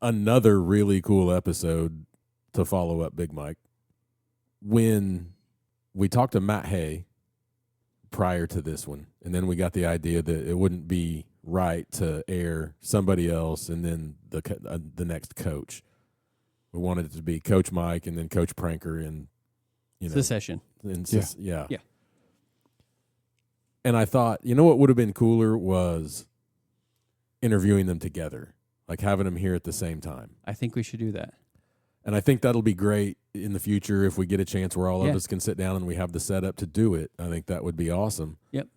another really cool episode to follow up Big Mike. When we talked to Matt Hay prior to this one, and then we got the idea that it wouldn't be right to air somebody else and then the next coach. We wanted it to be Coach Mike and then Coach Pranker and Secession. Yeah. Yeah. And I thought, what would have been cooler was interviewing them together, like having them here at the same time. I think we should do that. And I think that'll be great in the future if we get a chance where all of us can sit down and we have the setup to do it. I think that would be awesome. Yep.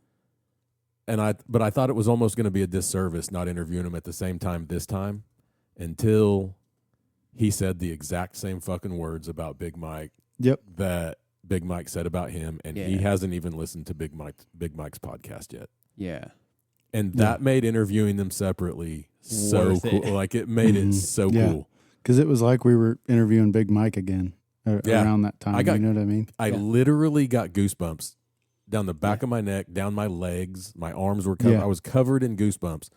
But I thought it was almost going to be a disservice not interviewing him at the same time this time until he said the exact same fucking words about Big Mike that Big Mike said about him, and he hasn't even listened to Big Mike's podcast yet. Yeah. And that made interviewing them separately so cool. Like, it made it so cool. Because it was like we were interviewing Big Mike again around that time. You know what I mean? I literally got goosebumps down the back of my neck, down my legs. My arms were covered. I was covered in goosebumps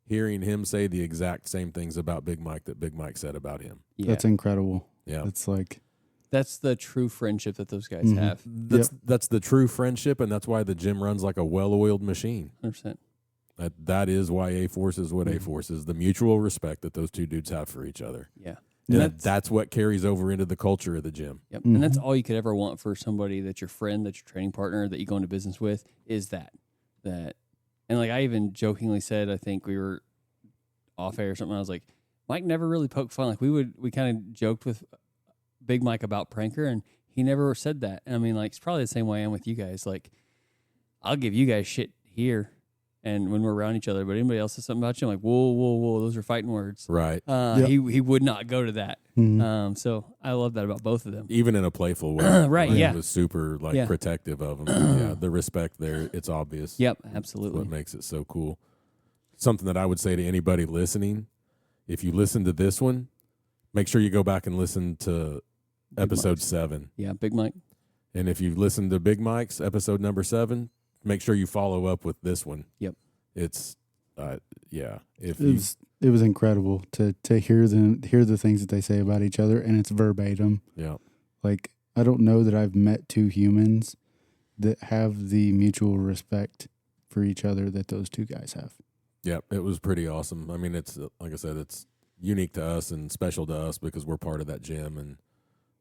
hearing him say the exact same things about Big Mike that Big Mike said about him. Yeah. That's incredible. Yeah. It's like... That's the true friendship that those guys have. That's the true friendship, and that's why the gym runs like a well-oiled machine. 100%. That is why AForce is what AForce is, the mutual respect that those two dudes have for each other. Yeah. And that's what carries over into the culture of the gym. Yep. And that's all you could ever want for somebody that's your friend, that's your training partner, that you go into business with, is that. And like I even jokingly said, I think we were off air or something, I was like, Mike never really poked fun. Like we kind of joked with Big Mike about Pranker, and he never said that. And I mean, like, it's probably the same way I am with you guys. Like, I'll give you guys shit here and when we're around each other, but anybody else says something about you, I'm like, whoa, those are fighting words. Right. He would not go to that. So I love that about both of them. Even in a playful way. Right, He was super, protective of them. The respect there, it's obvious. Yep, absolutely. That's what makes it so cool. Something that I would say to anybody listening, if you listen to this one, make sure you go back and listen to episode 7. Yeah, Big Mike. And if you listen to Big Mike's episode number 7, make sure you follow up with this one. Yep. It's, It was incredible to hear the things that they say about each other, and it's verbatim. Yeah. Like, I don't know that I've met two humans that have the mutual respect for each other that those two guys have. Yeah, it was pretty awesome. I mean, it's, like I said, it's unique to us and special to us because we're part of that gym, and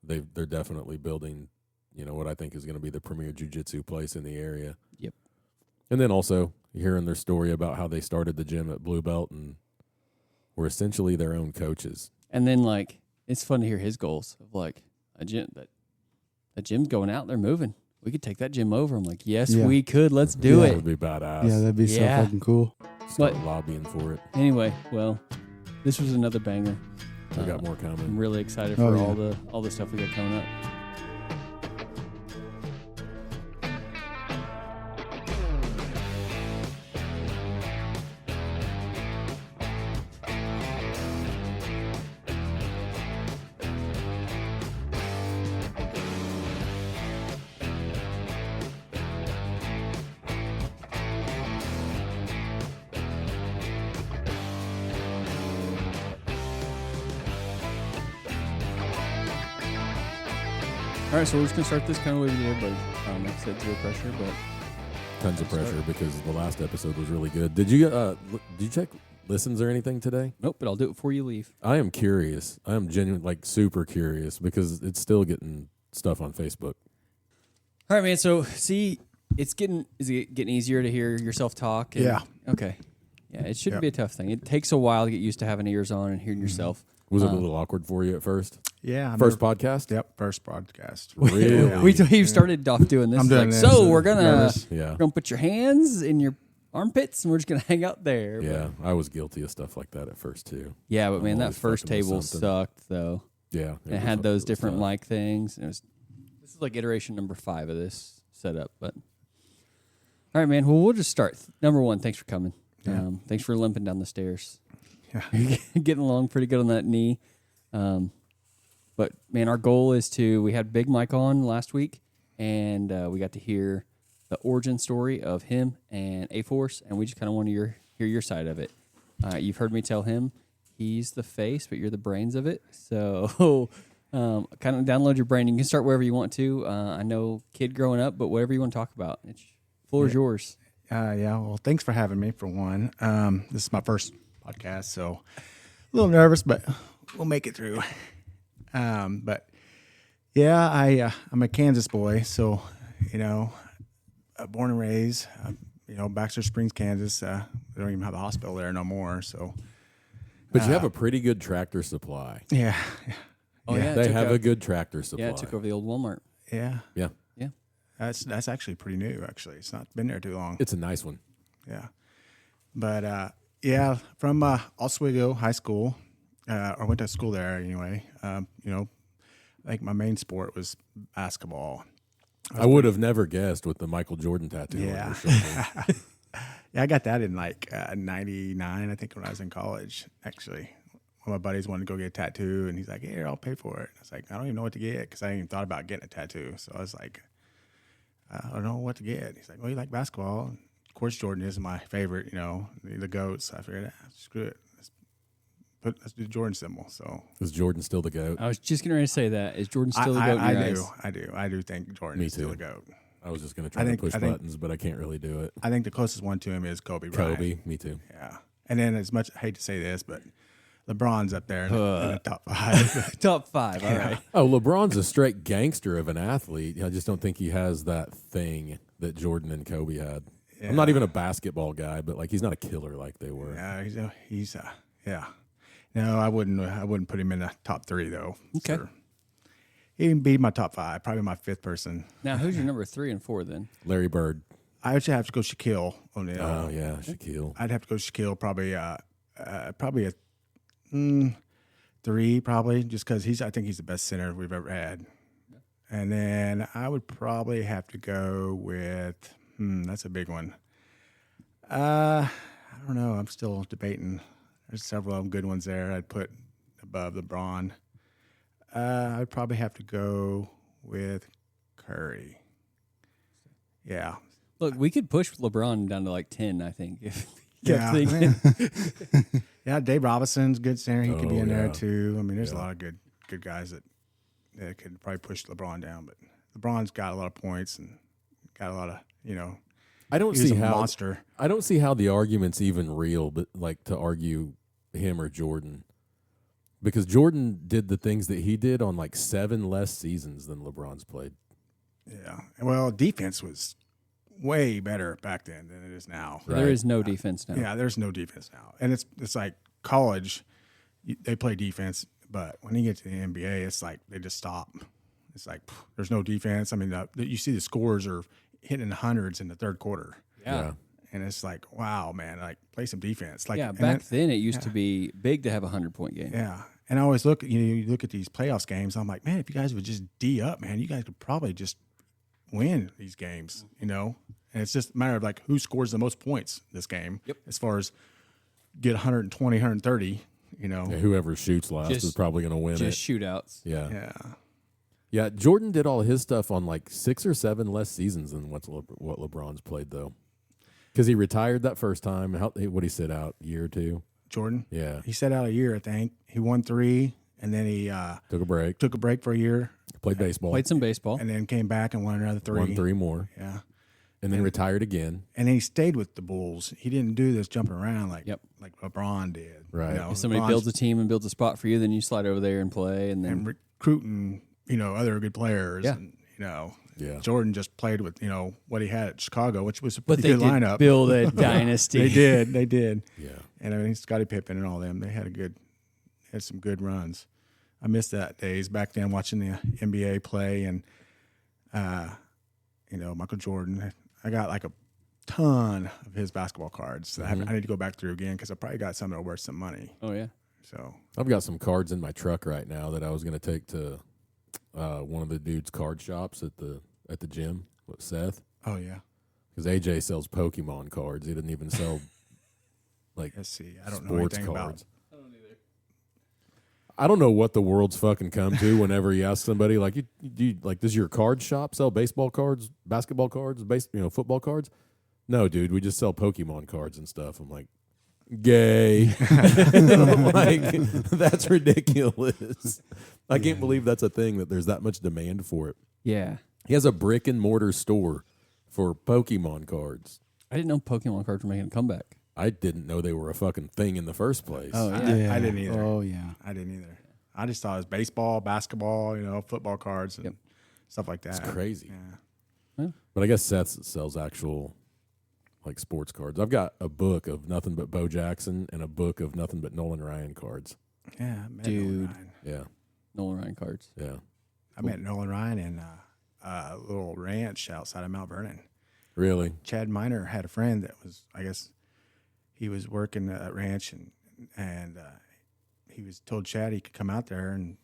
they're definitely building, what I think is going to be the premier jiu-jitsu place in the area. Yep. And then also hearing their story about how they started the gym at Blue Belt and were essentially their own coaches. And then, like, it's fun to hear his goals of, like, a gym the gym's going out, they're moving. We could take that gym over. I'm like, yes, we could. Let's do it. That would be badass. Yeah, that'd be so fucking cool. Start lobbying for it. Anyway, well, this was another banger. We got more coming. I'm really excited for all the stuff we got coming up. All right, so we're just going to start this kind of way we did everybody. Like I said, zero pressure, but... Tons of pressure because the last episode was really good. Did you check listens or anything today? Nope, but I'll do it before you leave. I am curious. I am genuinely, super curious because it's still getting stuff on Facebook. All right, man, so see, is it getting easier to hear yourself talk? Yeah. Okay. Yeah, it shouldn't be a tough thing. It takes a while to get used to having ears on and hearing yourself. Was it a little awkward for you at first? Yeah. First podcast? Yep, first podcast. Really? You started off doing this. I'm doing like, this. so we're gonna put your hands in your armpits and we're just gonna hang out there. Yeah, I was guilty of stuff like that at first too. Yeah, but man, that first table sucked though. Yeah, it had those different mic things. This is like iteration number 5 of this setup. But all right, man. Well, we'll just start. Number 1, thanks for coming. Yeah. Thanks for limping down the stairs. Yeah. Getting along pretty good on that knee. But, man, our goal is we had Big Mike on last week, and we got to hear the origin story of him and AForce, and we just kind of want to hear your side of it. You've heard me tell him he's the face, but you're the brains of it. So kind of download your brain. You can start wherever you want to. I know kid growing up, but whatever you want to talk about. It's floor is yours. Yeah. Well, thanks for having me for one. This is my first podcast, so a little nervous, but we'll make it through. But yeah, I'm a Kansas boy, so born and raised. Baxter Springs, Kansas. They don't even have a hospital there no more. So, But you have a pretty good tractor supply. yeah. Oh yeah, They have a good tractor supply. Yeah, it took over the old Walmart. Yeah. Yeah. Yeah. That's actually pretty new. Actually, it's not been there too long. It's a nice one. Yeah. But from Oswego High School, I went to school there anyway. I think my main sport was basketball. I would have never guessed with the Michael Jordan tattoo. Yeah. On your shoulder. Yeah, I got that in like 99, I think, when I was in college, actually. One of my buddies wanted to go get a tattoo, and he's like, here, I'll pay for it. I was like, I don't even know what to get because I hadn't even thought about getting a tattoo. So I was like, I don't know what to get. He's like, well, you like basketball. Of course, Jordan is my favorite, the GOAT. So I figured, screw it. Let's do the Jordan symbol. So Is Jordan still the GOAT? I was just getting ready to say that. Is Jordan still the GOAT in your eyes? I do think Jordan Me is still too. the GOAT. I was just going to try to push buttons, but I can't really do it. I think the closest one to him is Kobe Bryant. Kobe, me too. Yeah. And then as much, I hate to say this, but LeBron's up there in the top 5. Top 5, all right. Oh, LeBron's a straight gangster of an athlete. I just don't think he has that thing that Jordan and Kobe had. Yeah. I'm not even a basketball guy, but he's not a killer like they were. Yeah, he's yeah. No, I wouldn't put him in the top 3 though. Okay. Sure. He'd be my top 5, probably my 5th person. Now, who's your number 3 and 4 then? Larry Bird. I would have to go Shaquille O'Neal. Oh yeah, Shaquille. I'd have to go Shaquille, probably a 3, probably, just because I think he's the best center we've ever had. Yeah. And then I would probably have to go with that's a big one. I don't know. I'm still debating. There's several good ones there I'd put above LeBron. I'd probably have to go with Curry. Yeah. Look, we could push LeBron down to like 10, I think. If Yeah. Yeah, Dave Robinson's good center. He could be in there yeah. too. I mean, there's a lot of good guys that could probably push LeBron down, but LeBron's got a lot of points and got a lot of, I don't he's see a how monster. I don't see how the argument's even real, but like to argue him or Jordan. Because Jordan did the things that he did on like 7 less seasons than LeBron's played. Yeah. Well, defense was way better back then than it is now. Right. There is no defense now. Yeah, there's no defense now. And it's like college, they play defense, but when you get to the NBA, it's like they just stop. It's like there's no defense. I mean, you see the scores are hitting hundreds in the third quarter. Yeah. And it's like, wow, man, like play some defense. Like, Yeah, back then it used to be big to have a 100-point game. Yeah. And I always look, you look at these playoffs games, I'm like, man, if you guys would just D up, man, you guys could probably just win these games, And it's just a matter of like who scores the most points this game. Yep. As far as get 120, 130, Yeah, whoever shoots last is probably going to win Just it. shootouts. Yeah. Yeah, Jordan did all his stuff on like 6 or 7 less seasons than what LeBron's played, though. Because he retired that first time. What did he sit out? A year or 2? Jordan? Yeah. He set out a year, I think. He won 3, and then he Took a break. for a year, Played baseball. Played some baseball. and then came back and won another 3. Won 3 more. Yeah. And then retired again. And then he stayed with the Bulls. He didn't do this jumping around like LeBron did. Right. If somebody builds a team and builds a spot for you, then you slide over there and play. And then and recruiting, other good players. Yeah. And, Yeah. Jordan just played with, what he had at Chicago, which was a but pretty they good did lineup. build a dynasty. They did. Yeah. And I mean, Scottie Pippen and all them, they had some good runs. I missed that days back then watching the NBA play and, Michael Jordan. I got like a ton of his basketball cards. I need to go back through again because I probably got some that are worth some money. Oh, yeah. So I've got some cards in my truck right now that I was going to take to one of the dude's card shops at the gym with Seth. oh yeah. Because AJ sells Pokemon cards. He doesn't even sell like Let's see. I don't know sports anything cards. about. I don't know what the world's fucking come to whenever you ask somebody like, does your card shop sell baseball cards, basketball cards, football cards? No, dude, we just sell Pokemon cards and stuff. I'm like, Gay. Like, that's ridiculous. I can't believe that's a thing, that there's that much demand for it. Yeah. He has a brick and mortar store for Pokemon cards. I didn't know Pokemon cards were making a comeback. I didn't know they were a fucking thing in the first place. Oh, yeah. I didn't either. Oh, yeah. I didn't either. I just thought it was baseball, basketball, football cards and stuff like that. It's crazy. Yeah. But I guess Seth sells actual like sports cards. I've got a book of nothing but Bo Jackson and a book of nothing but Nolan Ryan cards. Yeah, I met Dude. Nolan Ryan. Yeah. Nolan Ryan cards. Yeah. I met Nolan Ryan in a little ranch outside of Mount Vernon. Really? Chad Miner had a friend that was, I guess, he was working at that ranch, and he was told Chad he could come out there, and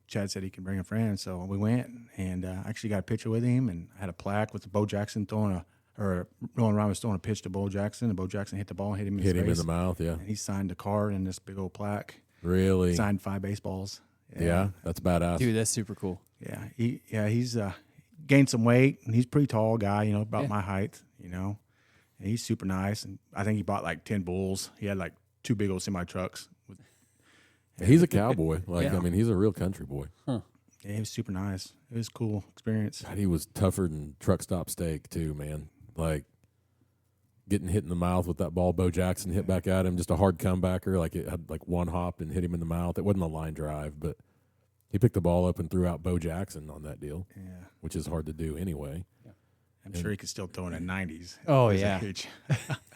Chad said he could bring a friend, so we went, and I actually got a picture with him, and I had a plaque with Bo Jackson Nolan Ryan was throwing a pitch to Bo Jackson, and Bo Jackson hit the ball and hit him in his face. In the mouth, yeah. And he signed a card and this big old plaque. Really? Signed 5 baseballs. Yeah, that's badass. Dude, that's super cool. Yeah, he's gained some weight, and he's a pretty tall guy, about my height, and he's super nice. And I think he bought like 10 bulls. He had like 2 big old semi trucks. He's a cowboy. Like, Yeah. I mean, he's a real country boy. Huh. Yeah, he was super nice. It was a cool experience. God, he was tougher than truck stop steak too, man. Like getting hit in the mouth with that ball Bo Jackson hit back at him, just a hard comebacker. Like it had like one hop and hit him in the mouth. It wasn't a line drive, but he picked the ball up and threw out Bo Jackson on that deal. Yeah. Which is hard to do anyway. I'm sure he could still throw in the 90s. Oh, at his yeah. age.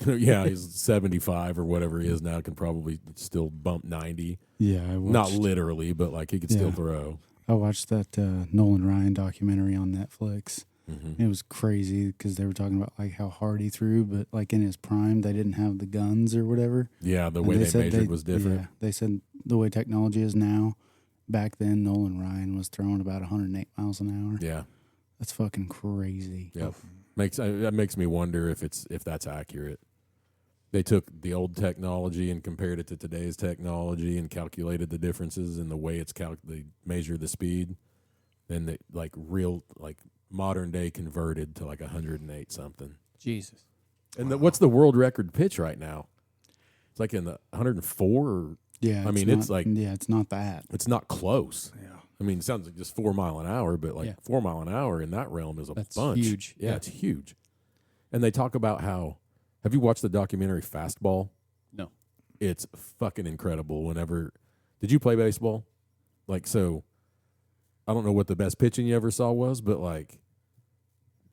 Yeah, he's 75 or whatever he is now. Can probably still bump 90. Yeah, I watched, Not literally, but like he could still Yeah. throw. I watched that Nolan Ryan documentary on Netflix. Mm-hmm. It was crazy because they were talking about like how hard he threw, but like in his prime, they didn't have the guns or whatever. Yeah, the And way they said measured was different. Yeah, they said the way technology is now, back then Nolan Ryan was throwing about 108 miles an hour. Yeah. That's fucking crazy. Yep. That makes me wonder if that's accurate. They took the old technology and compared it to today's technology and calculated the differences in the way they measure the speed, and they modern day converted to like 108 something. Jesus. And what's the world record pitch right now? It's like in the 104. Or, Yeah, I mean, not, it's like it's not that. it's not close. Yeah. I mean, it sounds like just 4 mile an hour, but like Yeah. 4 mile an hour in that realm is a That's bunch. huge. Yeah, Yeah. it's huge. And they talk about how. Have you watched the documentary Fastball? No. It's fucking incredible. Did you play baseball? Like, so I don't know what the best pitching you ever saw was, but like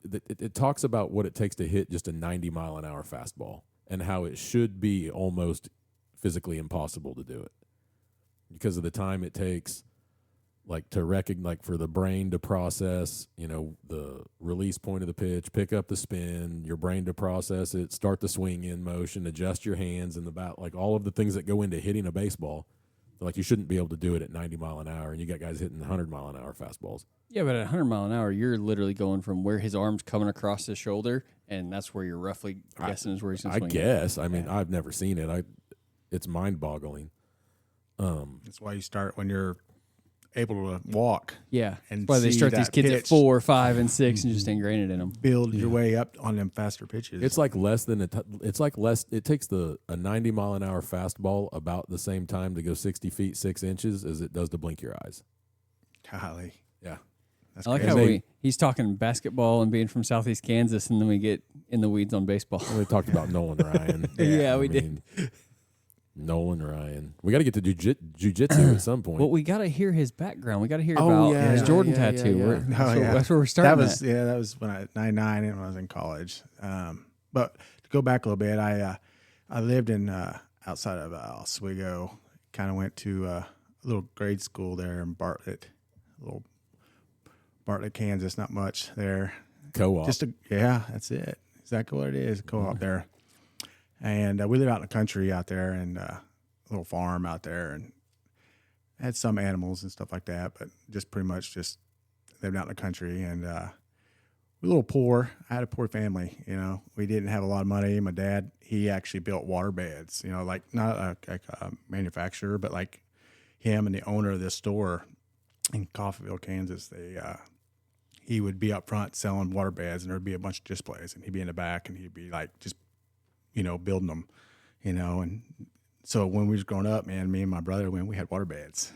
it talks about what it takes to hit just a 90 mile an hour fastball and how it should be almost physically impossible to do it because of the time it takes, like to like for the brain to process, the release point of the pitch, pick up the spin, your brain to process it, start the swing in motion, adjust your hands and the bat, like all of the things that go into hitting a baseball. Like you shouldn't be able to do it at 90 mile an hour, and you got guys hitting 100 mile an hour fastballs. Yeah, but at 100 mile an hour, you're literally going from where his arm's coming across his shoulder, and that's where you're roughly guessing is where he's going to I swing. guess. I mean, I've never seen it. It's mind boggling. That's why you start when you're able to walk. Yeah, And that's why they see start these that kids at pitch. 4, 5, and 6 and just ingrain it in them. Build your way up on them faster pitches. It's like it takes a 90 mile an hour fastball about the same time to go 60 feet 6 inches as it does to blink your eyes. golly. Yeah. That's I like crazy. how he's talking basketball and being from Southeast Kansas, and then we get in the weeds on baseball. We talked about Nolan Ryan. Yeah, we I did. mean, Nolan Ryan. We got to get to jiu-jitsu at some point. Well, we got to hear his background. We got to hear Oh, about yeah, his yeah, Jordan yeah, tattoo. yeah, yeah. We're- Oh, that's, yeah. that's where we're starting. That was when I 99 and when I was in college. But to go back a little bit, I lived in outside of Oswego. Kind of went to a little grade school there in Bartlett, Kansas. Not much there. Co-op. That's it. Exactly what it is. Co-op there, and we live out in the country out there, and a little farm out there, and had some animals and stuff like that, but just pretty much just lived out in the country, and we're a little poor. I had a poor family, We didn't have a lot of money. My dad, he actually built water beds, like not like a manufacturer, but like him and the owner of this store in Coffeyville, Kansas, he would be up front selling water beds, and there'd be a bunch of displays, and he'd be in the back, and he'd be like just, building them, you know, and so when we was growing up, man, me and my brother, when we had water beds.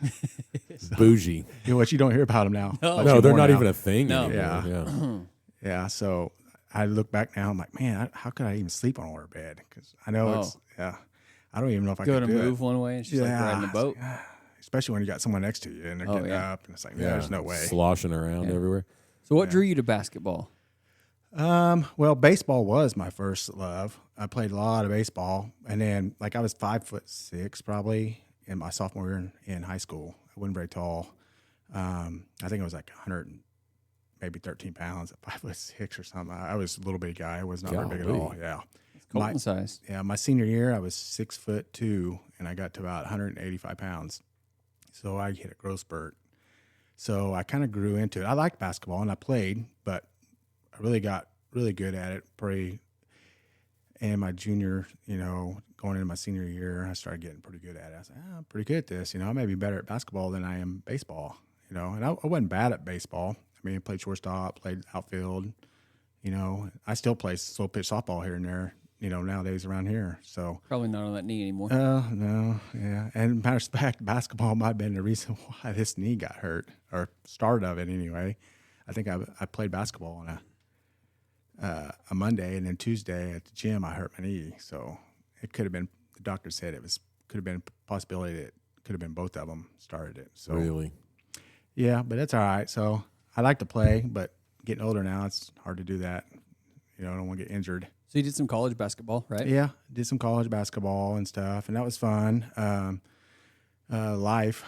Bougie. You know what, you don't hear about them now. Much No, they're more not now. even a thing No. anymore. Yeah. Yeah. Yeah, so I look back now, I'm like, man, how could I even sleep on a water bed? Because I know it's, I don't even know if I Go could to do move it. one way and she's like riding a boat. Especially when you got someone next to you and they're getting up and it's like, there's no way. Sloshing around everywhere. So what drew you to basketball? Well, baseball was my first love. I played a lot of baseball, and then like I was 5'6" probably in my sophomore year in high school. I wasn't very tall. I think I was like 100, maybe 13 pounds at 5'6" or something. I was a little big guy. I was not very big at all. Yeah. Colton size. Yeah, my senior year, I was 6'2", and I got to about 185 pounds. So I hit a growth spurt. So I kind of grew into it. I liked basketball, and I played, but I really got really good at it pretty. And my junior, going into my senior year, I started getting pretty good at it. I was like, I'm pretty good at this. I may be better at basketball than I am baseball. And I wasn't bad at baseball. I mean, I played shortstop, played outfield. I still play slow pitch softball here and there. Nowadays around here. So Probably not on that knee anymore. no, yeah. And matter of fact, basketball might have been the reason why this knee got hurt, or start of it anyway. I think I played basketball on a Monday, and then Tuesday at the gym I hurt my knee. So it could have been. The doctor said could have been a possibility that it could have been both of them started it. So Really? yeah, but that's all right. So I like to play, but getting older now, it's hard to do that. I don't want to get injured. So you did some college basketball, right? Yeah, did some college basketball and stuff, and that was fun. Life,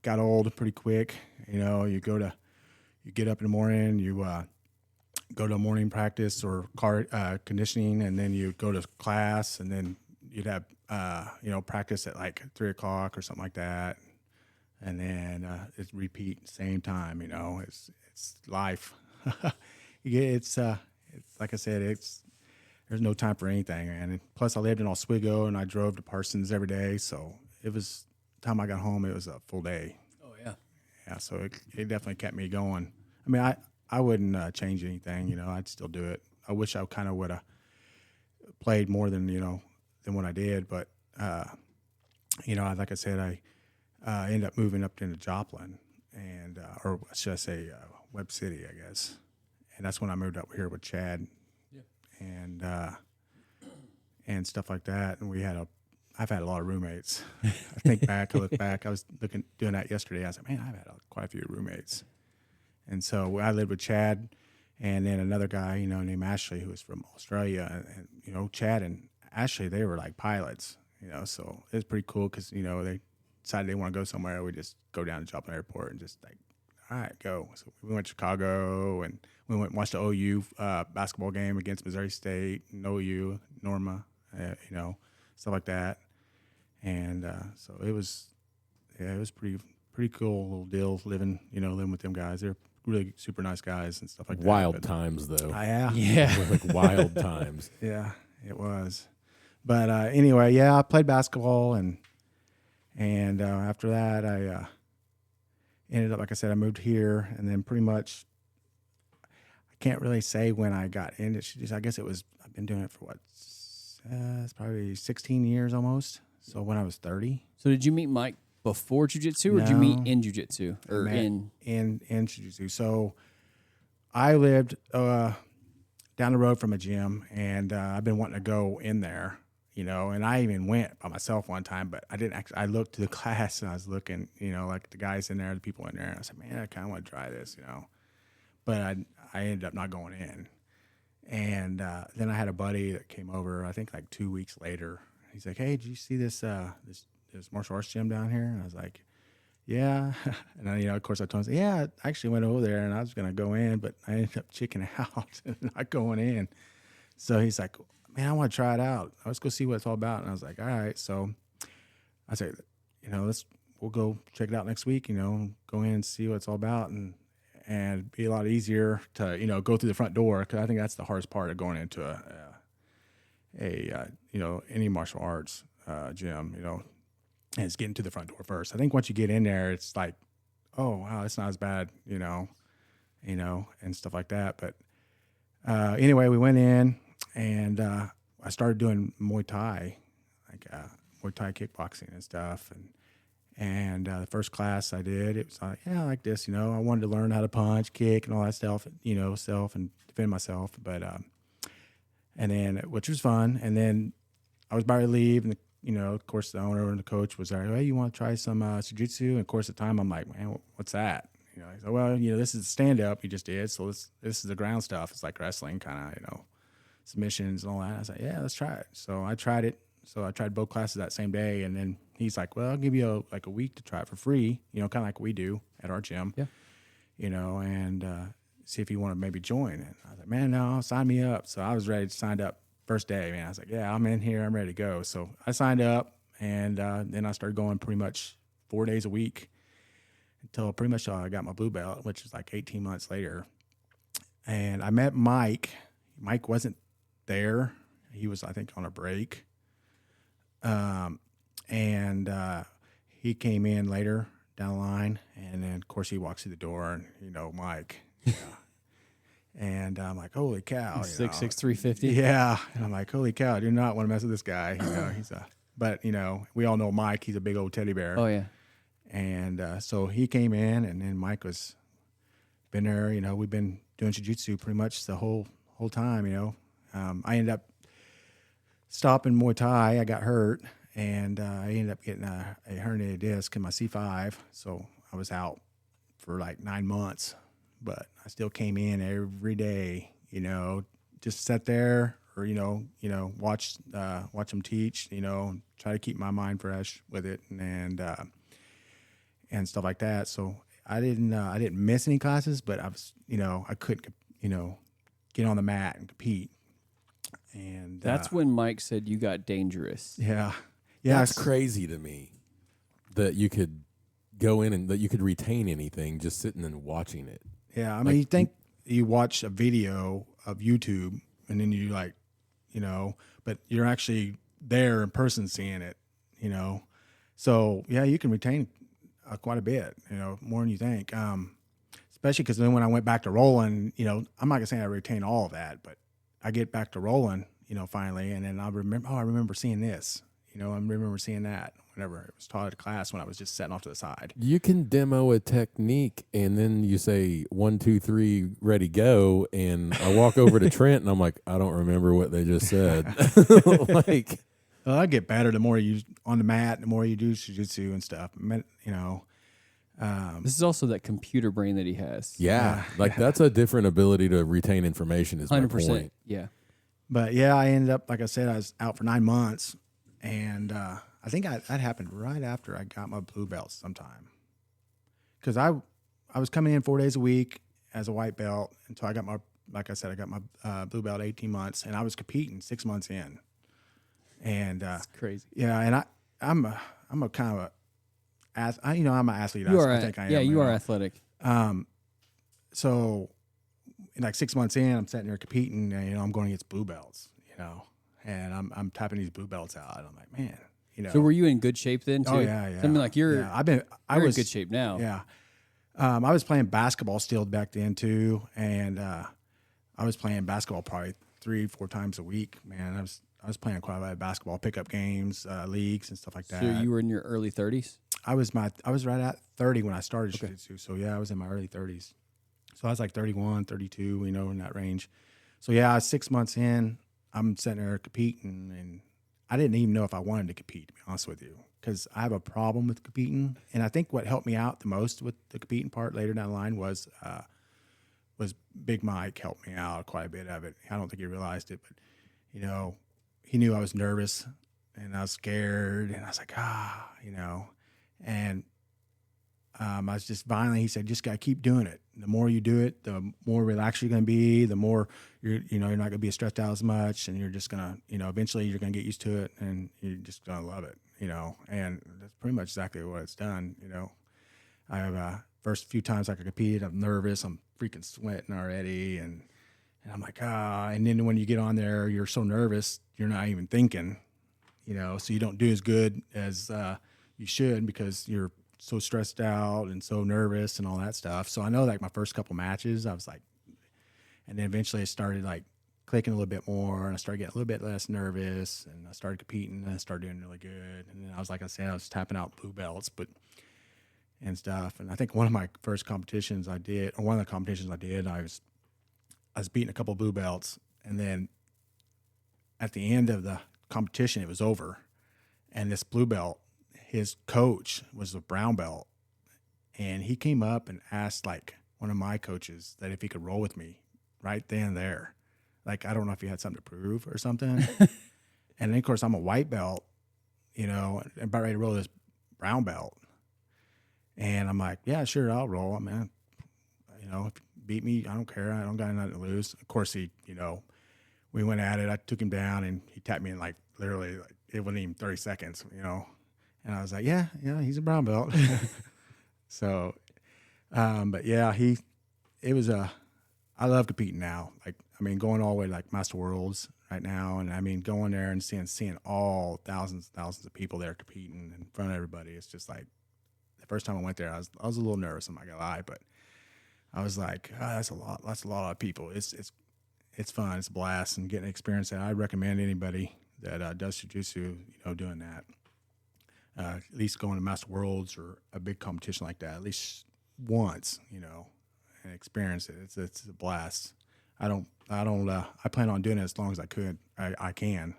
got old pretty quick. You get up in the morning, you go to morning practice or car conditioning, and then you go to class, and then you'd have practice at like 3:00 or something like that, and then it's repeat same time. It's life. It's like I said, there's no time for anything, and plus I lived in Oswego and I drove to Parsons every day, so it was time I got home, it was a full day. Oh yeah. Yeah, so it definitely kept me going. I mean, I wouldn't change anything. I'd still do it. I wish I kind of would have played more than what I did, but like I said, I ended up moving up into Joplin, and or should I say Webb City, I guess, and that's when I moved up here with Chad. And stuff like that. And I've had a lot of roommates. I look back, I was doing that yesterday. I was like, man, I've had quite a few roommates. And so I lived with Chad and then another guy, named Ashley, who was from Australia. And Chad and Ashley, they were like pilots, so it was pretty cool because, they decided they want to go somewhere. We just go down to Joplin Airport and just like, all right, go. So we went to Chicago, and we went and watched the OU basketball game against Missouri State, and OU, Norma, stuff like that. And so it was pretty cool little deal living with them guys. They're really super nice guys and stuff like that. Wild times, though. Yeah. Like wild times. Yeah, it was. But anyway, yeah, I played basketball, and after that, I ended up, like I said, I moved here, and then pretty much, I can't really say when I got into it. I guess I've been doing it for it's probably 16 years almost. So when I was 30. So did you meet Mike before jiu-jitsu, or did you meet in jiu-jitsu or in jiu-jitsu? So I lived down the road from a gym, and I've been wanting to go in there. And I even went by myself one time, but I didn't actually. I looked to the class and I was looking, like the guys in there, the people in there. And I said, man, I kind of want to try this, But I ended up not going in. And then I had a buddy that came over, I think like 2 weeks later. He's like, hey, did you see this martial arts gym down here? And I was like, yeah. And I, of course I told him, yeah, I actually went over there and I was going to go in, but I ended up chicking out and not going in. So he's like, man, I want to try it out. Let's go see what it's all about. And I was like, all right. So I said, we'll go check it out next week, go in and see what it's all about, and be a lot easier to, go through the front door. Because I think that's the hardest part of going into any martial arts gym, is getting to the front door first. I think once you get in there, it's like, oh, wow, it's not as bad, and stuff like that. But anyway, we went in, and I started doing Muay Thai, like Muay Thai kickboxing and stuff. And the first class I did, it was like, yeah, I like this, you know. I wanted to learn how to punch, kick, and all that stuff, you know, and defend myself. But and then, which was fun. And then I was about to leave, and you know, of course, the owner and the coach was like, "Hey, you want to try some jiu-jitsu?" And of course, at the time, I'm like, "Man, what's that?" You know, he's like, "Well, you know, this is stand up you just did, so this is the ground stuff. It's like wrestling, kind of, you know, submissions and all that." I was like, "Yeah, let's try it." So I tried it. So I tried both classes that same day, and then he's like, "Well, I'll give you a week to try it for free, you know, kind of like we do at our gym, Yeah. you know, and see if you want to maybe join." And I was like, "Man, no, sign me up." So I was ready to sign up first day, man. I was like, "Yeah, I'm in here, I'm ready to go." So I signed up, and then I started going pretty much 4 days a week until pretty much I got my blue belt, which was like 18 months later. And I met Mike. Mike wasn't there. He was, I think, on a break. And he came in later down the line, and then of course he walks through the door, and you know, Mike, yeah. And I'm like, holy cow, 6'6", 350. yeah. And I'm like, holy cow, I do not want to mess with this guy. You know, but you know, we all know Mike. He's a big old teddy bear. Oh yeah. And so he came in, and then Mike was been there. You know, we've been doing jiu-jitsu pretty much the whole time. You know, I ended up stopping Muay Thai. I got hurt. And I ended up getting a herniated disc in my C5, so I was out for like 9 months. But I still came in every day, you know, just sat there or you know, watch them teach, you know, try to keep my mind fresh with it and stuff like that. So I didn't miss any classes, but I was, you know, I couldn't, you know, get on the mat and compete. And That's when Mike said you got dangerous. yeah. Yeah, that's crazy to me that you could go in and that you could retain anything just sitting and watching it. Yeah, I mean, you think you watch a video of YouTube and then you like, you know, but you're actually there in person seeing it, you know. So yeah, you can retain quite a bit, you know, more than you think. Especially because then when I went back to rolling, you know, I'm not gonna say I retained all of that, but I get back to rolling, you know, finally, and then I remember seeing this. You know, I remember seeing that whenever it was taught at class when I was just setting off to the side. You can demo a technique and then you say 1, 2, 3, ready, go. And I walk over to Trent and I'm like, I don't remember what they just said. Like, well, I get better the more you on the mat, the more you do jiu-jitsu and stuff. You know, This is also that computer brain that he has. yeah, like that's a different ability to retain information. Is 100%. my point. Yeah. But yeah, I ended up, like I said, I was out for 9 months. And I think that happened right after I got my blue belt sometime. Because I was coming in 4 days a week as a white belt until I got my, like I said, I got my blue belt 18 months. And I was competing 6 months in. And That's crazy. yeah, and I'm a kind of I'm an athlete. I think I am. Yeah, you are know. athletic. So in like 6 months in, I'm sitting there competing, and, you know, I'm going against blue belts, you know. And I'm tapping these blue belts out. And I'm like, man, you know. So were you in good shape then too? Oh yeah, yeah. So, I mean, like you're. Yeah, I was in good shape now. Yeah. I was playing basketball still back then too, and I was playing basketball probably 3-4 times a week. Man, I was playing quite a lot of basketball, pickup games, leagues, and stuff like that. So you were in your early 30s. I was right at 30 when I started jiu-jitsu. So yeah, I was in my early 30s. So I was like 31, 32, you know, in that range. So yeah, I was 6 months in. I'm sitting there competing, and I didn't even know if I wanted to compete, to be honest with you, because I have a problem with competing. And I think what helped me out the most with the competing part later down the line was Big Mike helped me out quite a bit of it. I don't think he realized it, but, you know, he knew I was nervous and I was scared, and I was like, you know, and I was just he said, just got to keep doing it. The more you do it, the more relaxed you're going to be, the more you're not going to be stressed out as much. And you're just going to, you know, eventually you're going to get used to it, and you're just going to love it, you know, and that's pretty much exactly what it's done. You know, I have first few times I competed, I'm nervous. I'm freaking sweating already. And I'm like, and then when you get on there, you're so nervous, you're not even thinking, you know, so you don't do as good as you should because you're so stressed out and so nervous and all that stuff. So I know like my first couple matches, I was like, and then eventually I started like clicking a little bit more, and I started getting a little bit less nervous, and I started competing, and I started doing really good. And then I was tapping out blue belts, and stuff. And I think one of my first competitions I did, or one of the competitions I did, I was beating a couple blue belts, and then at the end of the competition, it was over, and this blue belt, his coach was a brown belt, and he came up and asked like one of my coaches that if he could roll with me right then and there. Like, I don't know if he had something to prove or something. And then, of course, I'm a white belt, and about ready to roll this brown belt. And I'm like, yeah, sure, I'll roll. I mean, if you beat me, I don't care. I don't got nothing to lose. Of course, he, we went at it. I took him down, and he tapped me in like literally, like, it wasn't even 30 seconds, And I was like, yeah, he's a brown belt. So, but yeah, I love competing now. Like, I mean, going all the way to like Master Worlds right now. And I mean, going there and seeing all thousands of people there competing in front of everybody. It's just like, the first time I went there, I was a little nervous, I'm not gonna lie, but I was like, that's a lot of people. It's fun, it's a blast, and getting experience that. I recommend anybody that does jiu-jitsu, doing that. At least going to Master Worlds or a big competition like that, at least once, and experience it. It's a blast. I plan on doing it as long as I can.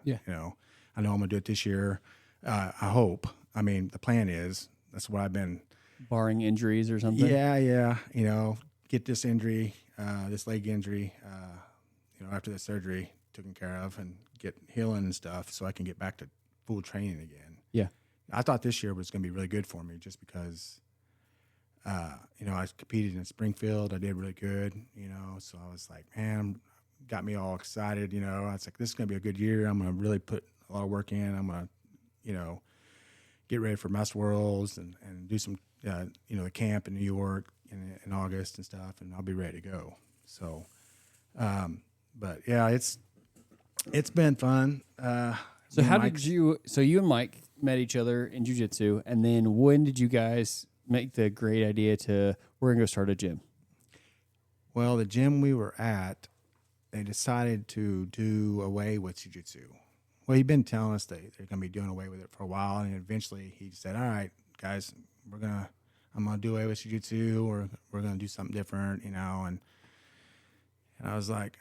Yeah. I know I'm gonna do it this year. I hope. I mean, the plan is, that's what I've been. Barring injuries or something. Yeah. Get this injury, this leg injury, after the surgery taken care of, and get healing and stuff, so I can get back to full training again. Yeah. I thought this year was going to be really good for me, just because, I competed in Springfield. I did really good, so I was like, man, got me all excited. I was like, this is going to be a good year. I'm going to really put a lot of work in. I'm going to, get ready for Master Worlds and do some, the camp in New York in August and stuff, and I'll be ready to go. So, but yeah, it's been fun. So you and Mike met each other in jiu-jitsu, and then when did you guys make the great idea to, we're going to go start a gym? Well, the gym we were at, they decided to do away with jiu-jitsu. Well, he'd been telling us they're going to be doing away with it for a while, and eventually he said, all right, guys, I'm going to do away with jiu-jitsu, or we're going to do something different, and I was like,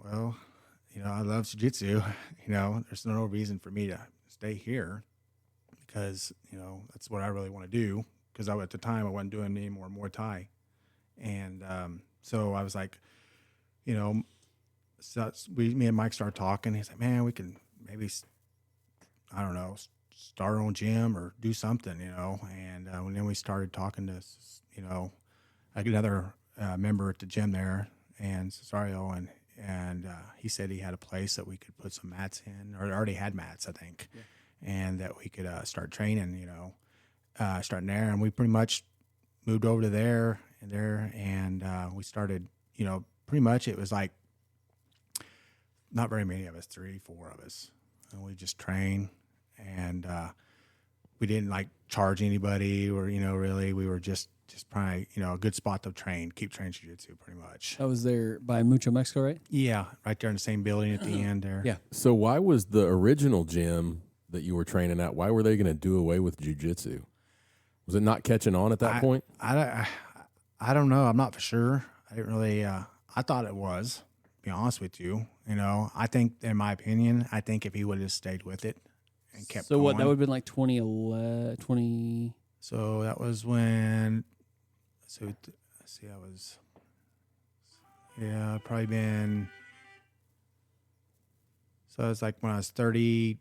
well, I love jiu-jitsu. There's no reason for me to stay here, because, that's what I really want to do, because at the time I wasn't doing any more Muay Thai. And so I was like, me and Mike started talking. He's like, man, we can maybe, I don't know, start our own gym or do something, And then we started talking to, like another member at the gym there, and Cesario, and he said he had a place that we could put some mats in, or already had mats, I think, and that we could start training, starting there. And we pretty much moved over to there, and we started, pretty much it was like not very many of us, 3, 4 of us, and we just train, and we didn't like charge anybody, or really, we were just probably a good spot to keep training jiu-jitsu pretty much. That was there by Mucho, Mexico, right? Yeah, right there in the same building at the end there. Yeah. So why was the original gym that you were training at, why were they going to do away with jiu-jitsu? Was it not catching on at that point? I don't know. I'm not for sure. I didn't really. I thought it was. To be honest with you, I think, in my opinion, if he would have stayed with it and kept. So going, what? That would have been like 2011, 20. So that was when. So let's see, I was. Yeah, probably been. So it's like when I was 32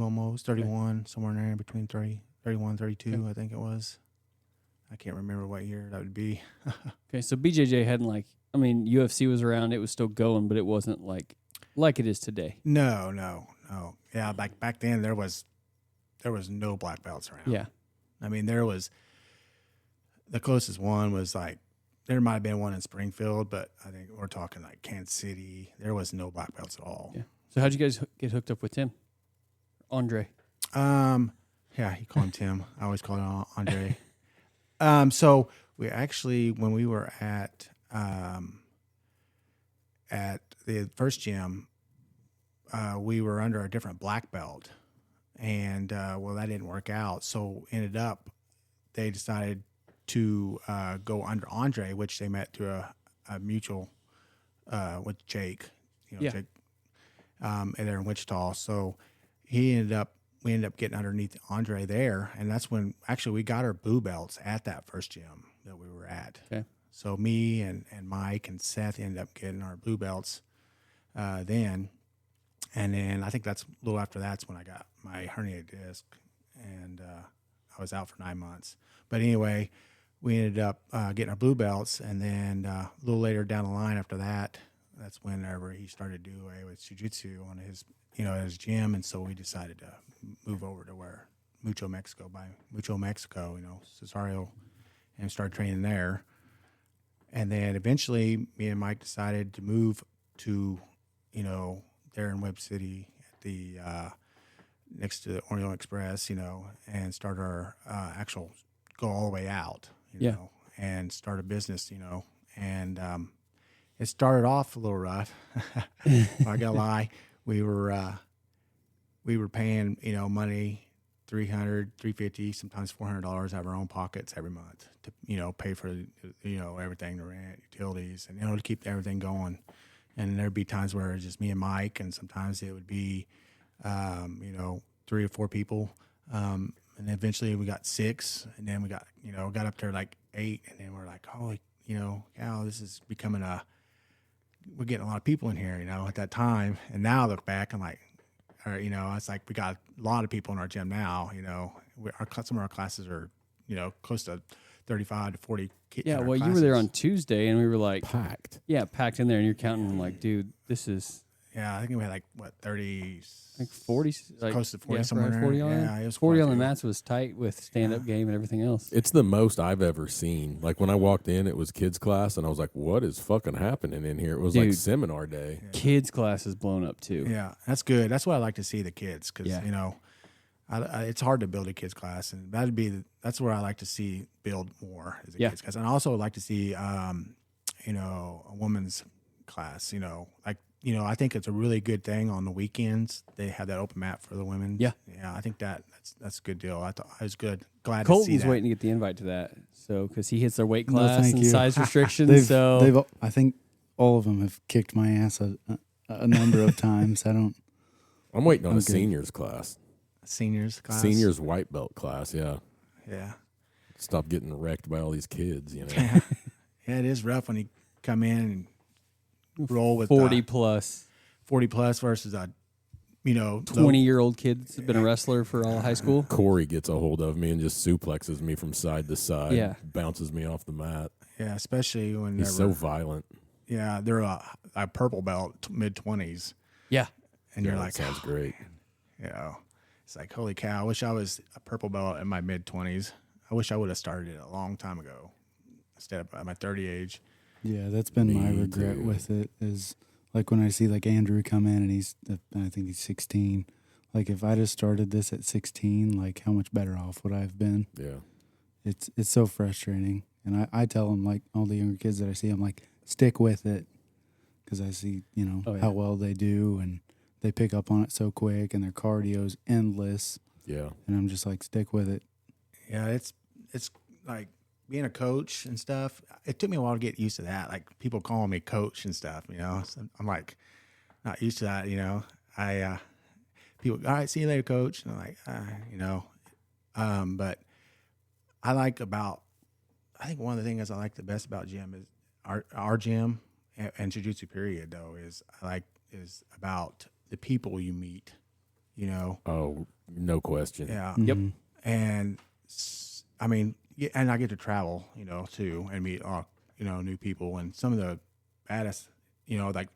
almost, 31, somewhere in there between 31, 32, I think it was. I can't remember what year that would be. Okay, so BJJ hadn't UFC was around, it was still going, but it wasn't like it is today. No. Yeah, back then there was no black belts around. Yeah. I mean, there was, the closest one was like, there might have been one in Springfield, but I think we're talking like Kansas City. There was no black belts at all. Yeah. So how'd you guys get hooked up with Tim? Andre? Yeah, you call him Tim. I always call him Andre. So we actually, when we were at at the first gym, we were under a different black belt, and well, that didn't work out. So ended up, they decided to go under Andre, which they met through a mutual with Jake, Jake, and they're in Wichita. So we ended up getting underneath Andre there, and that's when actually we got our blue belts at that first gym that we were at. Okay. So me and Mike and Seth ended up getting our blue belts then. And then I think that's a little after that's when I got my herniated disc, and I was out for 9 months. But anyway, we ended up getting our blue belts, and then a little later down the line after that, that's whenever he started to do away with Jiu-Jitsu on his, at his gym, and so we decided to move over to Mucho, Mexico, Cesario, and start training there. And then eventually, me and Mike decided to move to, there in Webb City at the next to the Orient Express, and start our actual go all the way out, and start a business, and it started off a little rough. I gotta lie, we were paying money, $300, $350, sometimes $400 out of our own pockets every month to pay for everything, the rent, utilities, and to keep everything going. And there'd be times where it was just me and Mike, and sometimes it would be 3 or 4 people, and eventually we got 6, and then we got got up there like 8, and then we're like, holy cow, this is becoming we're getting a lot of people in here, at that time. And now I look back, I'm like, all right, it's like we got a lot of people in our gym now. Some of our classes are, close to 35 to 40 kids. Yeah, well, you were there on Tuesday, and we were like Packed. Yeah, packed in there, and you're counting like, dude, this is. Yeah, I think we had like 30, like 40, like close to 40 yeah, somewhere. 40 on yeah, it was 40 quite on the a few. mats was tight with stand-up game and everything else. It's the most I've ever seen. Like when I walked in, it was kids class, and I was like, "What is fucking happening in here?" It was like Dude. seminar day. Kids class is blown up too. Yeah, that's good. That's what I like to see, the kids, because Yeah. it's hard to build a kids class, and that's where I like to see build more as a Yeah. kids class. And I also like to see a woman's class. I think it's a really good thing on the weekends. They have that open mat for the women. Yeah. I think that's a good deal. I thought I was glad to see Colton's that. waiting to get the invite to that, so because he hits their weight No, class thank and you. size restrictions. I think all of them have kicked my ass a number of times. I'm waiting on a Okay. seniors class. Seniors class. Seniors white belt class. Yeah. Yeah. Stop getting wrecked by all these kids. Yeah, it is rough when you come in and roll with 40 plus 40 plus versus a 20-year-old kid that's been a wrestler for all high school. Corey gets a hold of me and just suplexes me from side to side. Yeah. Bounces me off the mat. Yeah, especially when He's so violent. yeah, they're a purple belt, mid-20s, Yeah, and you're Yeah, like, that sounds great. it's like, holy cow! I wish I was a purple belt in my mid-20s. I wish I would have started it a long time ago instead of at my 30 age. Yeah, that's been my Me regret too. with it, is like when I see like Andrew come in and I think he's 16. Like if I just started this at 16, like how much better off would I have been? Yeah. It's so frustrating. And I tell them, like all the younger kids that I see, I'm like, stick with it, because I see, Oh, yeah. how well they do, and they pick up on it so quick, and their cardio's endless. Yeah. And I'm just like, stick with it. Yeah, it's like being a coach and stuff. It took me a while to get used to that. Like people calling me coach and stuff, So I'm like not used to that, people, all right, see you later, coach. And I'm like, but I think one of the things I like the best about gym is our gym and Jiu-Jitsu period though is about the people you meet, Oh, no question. Yeah. Yep. Mhm. And I mean, yeah, and I get to travel, too, and meet, new people, and some of the badass, like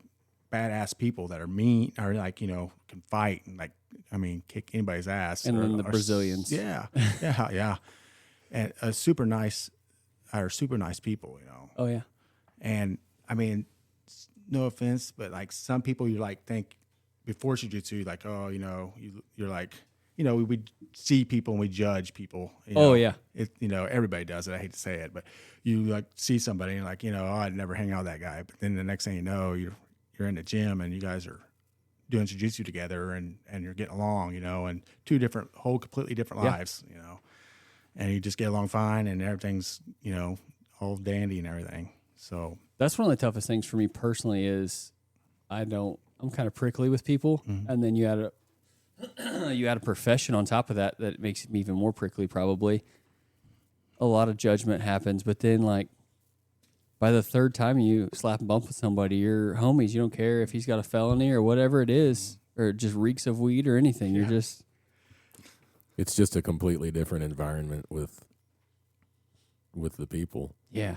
badass people that are mean or like, can fight and like, kick anybody's ass. And then the Brazilians. Yeah. Yeah. And super nice people, Oh yeah. And no offense, but like some people you like think before jiu-jitsu, like, oh, you're like, we see people and we judge people. Oh, yeah. Everybody does it. I hate to say it, but you like see somebody and like, oh, I'd never hang out with that guy. But then the next thing you know, you're in the gym and you guys are doing jiu-jitsu together and you're getting along, and completely different lives, and you just get along fine and everything's, all dandy and everything. So that's one of the toughest things for me personally is I'm kind of prickly with people, and then you add a profession on top of that makes me even more prickly probably. A lot of judgment happens, but then like by the third time you slap and bump with somebody, you're homies. You don't care if he's got a felony or whatever it is, or it just reeks of weed or anything. You're just... It's just a completely different environment with the people. Yeah.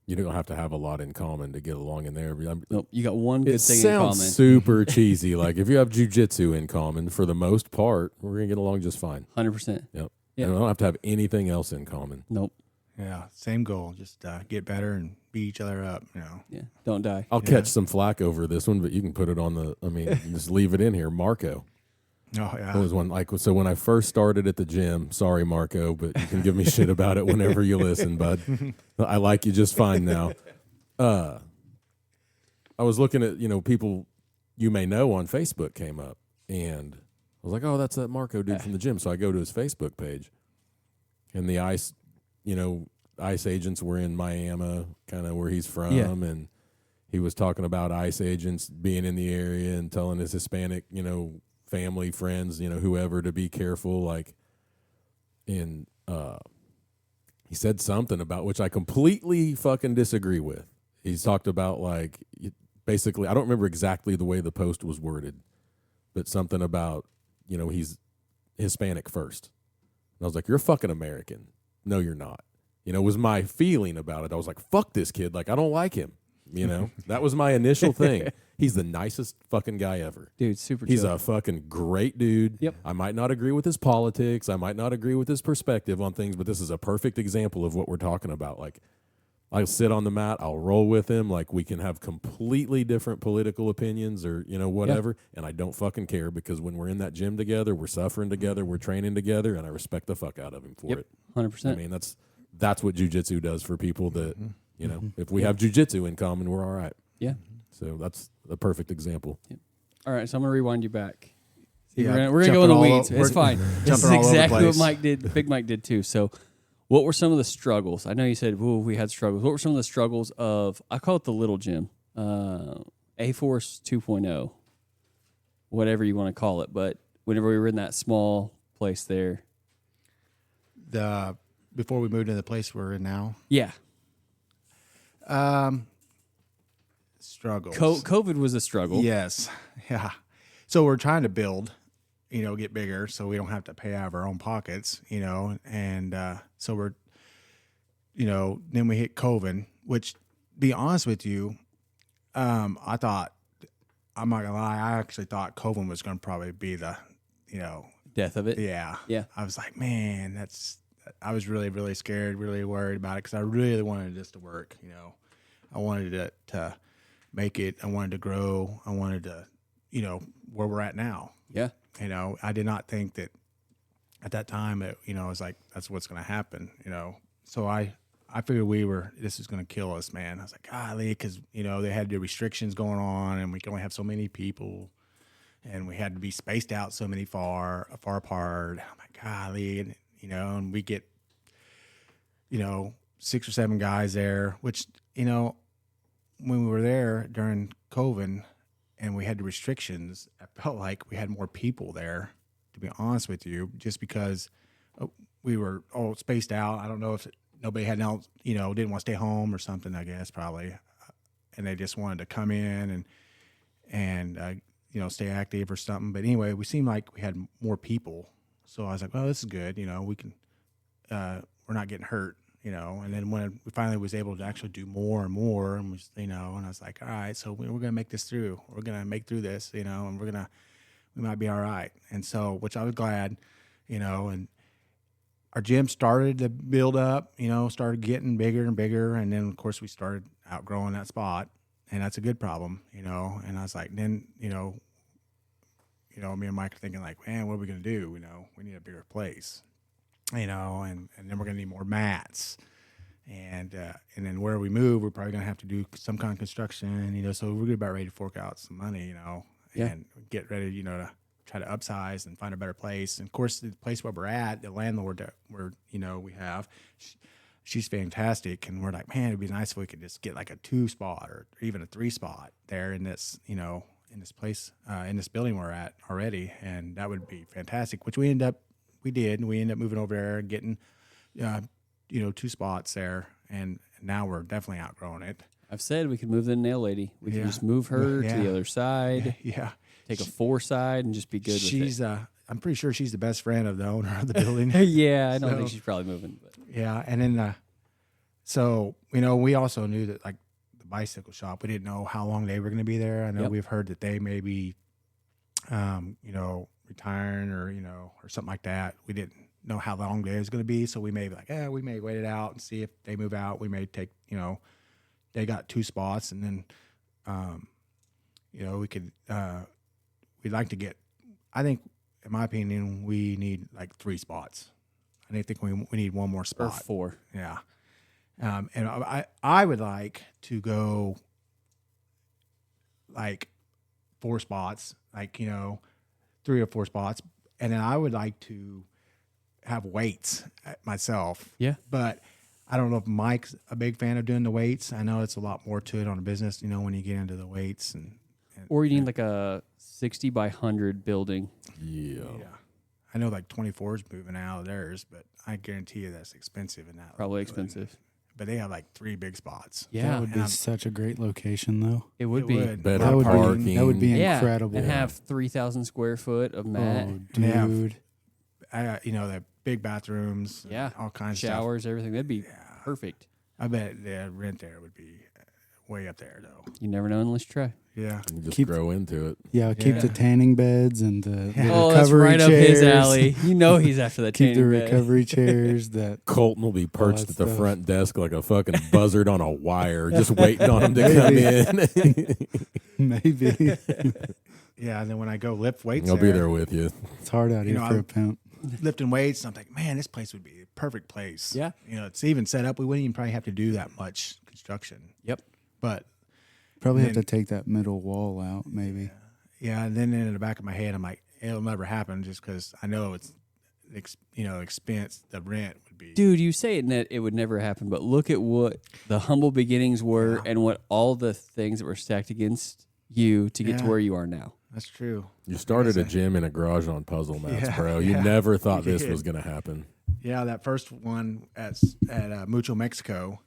You don't have to have a lot in common to get along in there. Nope, you got one good thing in common. It sounds super cheesy. Like if you have jiu-jitsu in common, for the most part, we're going to get along just fine. 100%. Yep. And we don't have to have anything else in common. Nope. Yeah, same goal. Just get better and beat each other up, Yeah, don't die. I'll catch some flack over this one, but you can put it on just leave it in here. Marco. Oh, yeah. It was one so when I first started at the gym, sorry, Marco, but you can give me shit about it whenever you listen, bud. I like you just fine now. I was looking at, people you may know on Facebook came up, and I was like, oh, that's that Marco dude from the gym. So I go to his Facebook page, and the ICE agents were in Miami, kind of where he's from, and he was talking about ICE agents being in the area and telling his Hispanic, family, friends, whoever, to be careful. Like, and he said something about, which I completely fucking disagree with. He's talked about, like, basically, I don't remember exactly the way the post was worded, but something about, he's Hispanic first. And I was like, you're a fucking American. No, you're not. Was my feeling about it. I was like, fuck this kid. Like, I don't like him. That was my initial thing. He's the nicest fucking guy ever. Dude, super He's chill. a fucking great dude. Yep. I might not agree with his politics. I might not agree with his perspective on things, but this is a perfect example of what we're talking about. Like, I'll sit on the mat. I'll roll with him. Like, we can have completely different political opinions or, whatever. And I don't fucking care, because when we're in that gym together, we're suffering together, we're training together, and I respect the fuck out of him for it. 100%. I mean, that's what jiu-jitsu does for people that, if we have jiu-jitsu in common, we're all right. Yeah. So that's the perfect example. Yep. All right, so I'm going to rewind you back. Yeah, we're gonna go in the weeds. We're It's fine. This is jumping all over the exactly what place. Mike did. Big Mike did too. So, what were some of the struggles? I know you said, "Whoa, we had struggles." What were some of the struggles of? I call it the little gym, AForce 2.0, whatever you want to call it. But whenever we were in that small place there, Before we moved to the place we're in now, yeah, struggles. COVID was a struggle. Yes, yeah. So we're trying to build, get bigger, so we don't have to pay out of our own pockets, and so we're, then we hit COVID, which, to be honest with you, I thought, I'm not gonna lie, I actually thought COVID was going to probably be the, Death of it. yeah. I was like, man, I was really, really scared, really worried about it, because I really wanted this to work, I wanted it to make it, I wanted to grow, I wanted to, where we're at now. Yeah. I did not think that at that time, I was like, that's what's going to happen, So I figured this is going to kill us, man. I was like, golly, because, they had the restrictions going on, and we can only have so many people, and we had to be spaced out so many far apart. I'm like, golly, and we get, 6 or 7 guys there, which, when we were there during COVID and we had the restrictions, I felt like we had more people there, to be honest with you, just because we were all spaced out. I don't know if nobody had else, didn't want to stay home or something, I guess, probably. And they just wanted to come in and stay active or something. But anyway, we seemed like we had more people. So I was like, well, this is good. We can, we're not getting hurt, and then when we finally was able to actually do more and more, and and I was like, all right, so we're going to make this through. We're going to make through this, and we might be all right. And so, which I was glad, and our gym started to build up, started getting bigger and bigger. And then of course we started outgrowing that spot, and that's a good problem, and I was like, then, me and Mike are thinking like, man, what are we going to do? We need a bigger place, and then we're going to need more mats, And then where we move, we're probably gonna have to do some kind of construction, you know. So we're about ready to fork out some money, you know, and get ready, you know, to try to upsize and find a better place. And of course, the place where we're at, the landlord that we have, she's fantastic, and we're like, man, it'd be nice if we could just get like a 2-spot or even a 3-spot there in this, you know, in this place, in this building we're at already, and that would be fantastic. Which we ended up moving over there and getting, 2 spots there, and now we're definitely outgrowing it. I've said we could move the nail lady. We could just move her to the other side. Yeah. Take a 4 side and just be good with it. I'm pretty sure she's the best friend of the owner of the building. Yeah, I don't think she's probably moving. But. Yeah, and then so we also knew that like the bicycle shop, we didn't know how long they were going to be there. I know we've heard that they may be, retiring or something like that. We didn't know how long it was going to be, so we may be like, we may wait it out and see if they move out. We may take, they got 2 spots, and then, we could, we'd like to get. I think, in my opinion, we need like 3 spots. I think we need 1 more spot. Or 4. Yeah. And I would like to go like 4 spots, like, 3 or 4 spots. And then I would like to have weights myself. Yeah. But I don't know if Mike's a big fan of doing the weights. I know it's a lot more to it on a business, when you get into the weights. Or you need like a 60 by 100 building. Yeah. I know like 24 is moving out of theirs, but I guarantee you that's expensive in that. Probably expensive. But they have like 3 big spots. Yeah. That would be such a great location, though. It would be. Better That would parking. that would be incredible. And have 3,000 square foot of mat. Oh, dude. The big bathrooms. Yeah. All kinds Showers, everything. That'd be perfect. I bet the rent there would be way up there, though. You never know unless you try. Yeah. You just grow into it. Yeah, keep the tanning beds and the Oh, that's recovery right chairs. up his alley. You know he's after that Keep the tanning bed. recovery chairs. That Colton will be perched that at the stuff. front desk like a fucking buzzard on a wire, just waiting on him to come in. maybe Yeah, and then when I go lift weights, I'll be there with you. it's hard out here for a pimp. lifting weights. I'm like, man, this place would be the perfect place. Yeah. It's even set up. We wouldn't even probably have to do that much construction. Yep. But Probably have then- to take that middle wall out, maybe. yeah, and then in the back of my head, I'm like, it'll never happen just because I know it's, expense. The rent would be. Dude, you say it would never happen, but look at what the humble beginnings were and what all the things that were stacked against you to get to Yeah. where you are now. That's true. You started a gym in a garage on puzzle mats, Yeah, bro. You yeah. never thought We this did. was going to happen. Yeah, that first one at Mucho, Mexico.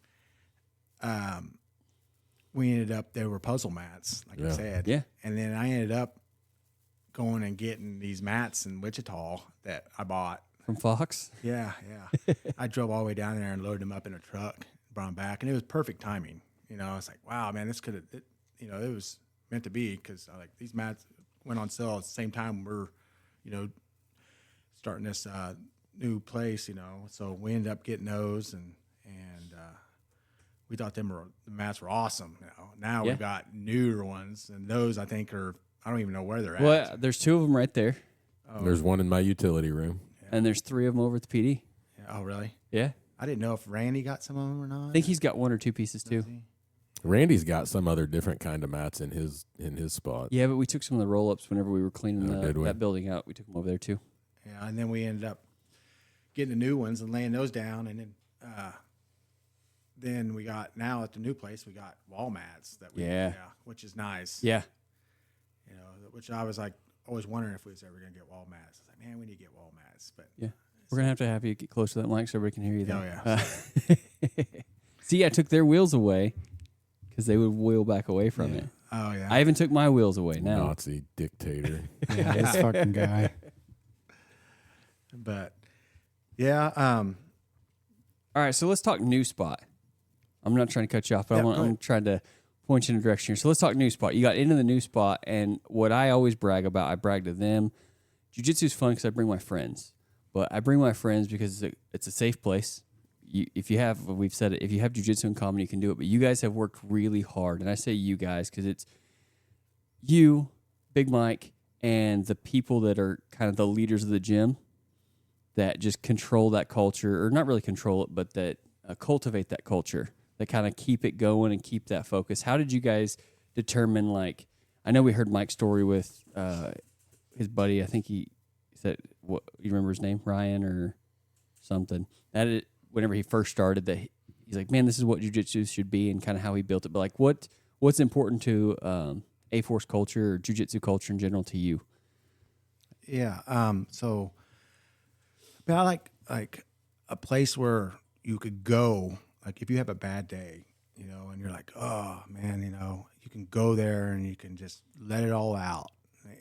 We ended up, there were puzzle mats, like I said. Yeah. And then I ended up going and getting these mats in Wichita that I bought. From Fox? Yeah, yeah. I drove all the way down there and loaded them up in a truck, brought them back, and it was perfect timing. I was like, wow, man, this could have, it was meant to be because these mats went on sale at the same time we're, starting this new place, So we ended up getting those, and we thought the mats were awesome. Now we've got newer ones, and those I think are, I don't even know where they're at. Well, there's 2 of them right there, There's one in my utility room. and there's 3 of them over at the PD. Yeah, oh, really? Yeah. I didn't know if Randy got some of them or not. I think he's got 1 or 2 pieces too. Randy's got some other different kind of mats in his spot. Yeah, but we took some of the roll-ups whenever we were cleaning did we? that building out. We took them over there too. Yeah, and then we ended up getting the new ones and laying those down, and then we got, now at the new place we got wall mats that which is nice. Yeah. Which I was like always wondering if we was ever gonna get wall mats. I was like, man, we need to get wall mats, but Yeah. We're going to have you get close to that mic so everybody can hear you there. Oh, yeah. See, I took their wheels away because they would wheel back away from it. Oh yeah. I even took my wheels away now. Nazi dictator. Yeah, this fucking guy. But yeah, All right, so let's talk new spot. I'm not trying to cut you off, but Yeah, I'm trying to point you in a direction here. So let's talk new spot. You got into the new spot, and what I always brag about, I brag to them. Jiu-Jitsu is fun because I bring my friends, but I bring my friends because it's a safe place. We've said it, if you have Jiu-Jitsu in common, you can do it, but you guys have worked really hard, and I say you guys because it's you, Big Mike, and the people that are kind of the leaders of the gym that just control that culture, or not really control it, but that cultivate that culture, that kind of keep it going and keep that focus? How did you guys determine, like, I know we heard Mike's story with his buddy. I think he said, what, you remember his name, Ryan or something? Whenever he first started, that he's like, man, this is what jiu-jitsu should be, and kind of how he built it. But like, what's important to AForce culture or jiu-jitsu culture in general to you? Yeah. So, but I like a place where you could go. Like if you have a bad day, you know, and you're like, oh man, you know, you can go there and you can just let it all out,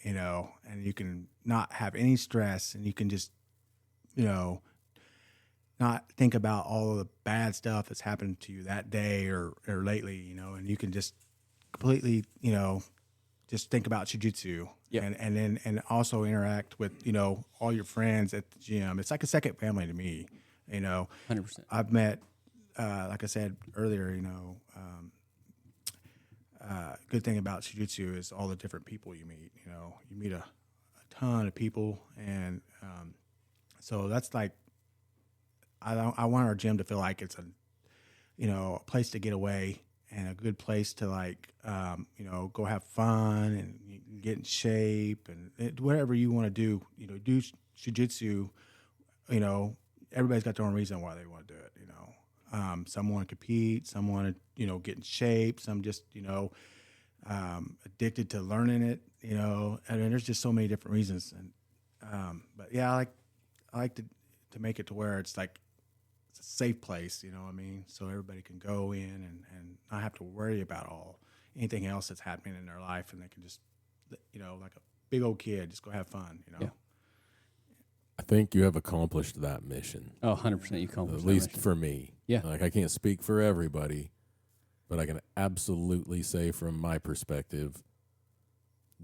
you know, and you can not have any stress, and you can just, you know, not think about all of the bad stuff that's happened to you that day or lately, you know, and you can just completely, you know, just think about jiu-jitsu. Yep. And also interact with, you know, all your friends at the gym. It's like a second family to me, you know. 100%. I've met, like I said earlier, you know, good thing about jiu-jitsu is all the different people you meet. You know, you meet a ton of people, and so that's like, I want our gym to feel like it's a, you know, a place to get away and a good place to like, you know, go have fun and you can get in shape and whatever you want to do, you know, do jiu-jitsu. You know, everybody's got their own reason why they want to do it. You know, some want to compete, some want to, you know, get in shape, some just, you know, addicted to learning it. You know, I mean, there's just so many different reasons. And but yeah, I like to make it to where it's like, it's a safe place, you know what I mean? So everybody can go in and not have to worry about anything else that's happening in their life, and they can just, you know, like a big old kid, just go have fun, you know? Yeah. I think you have accomplished that mission. Oh, 100% you accomplished At that least mission. for me. Yeah. Like, I can't speak for everybody, but I can absolutely say from my perspective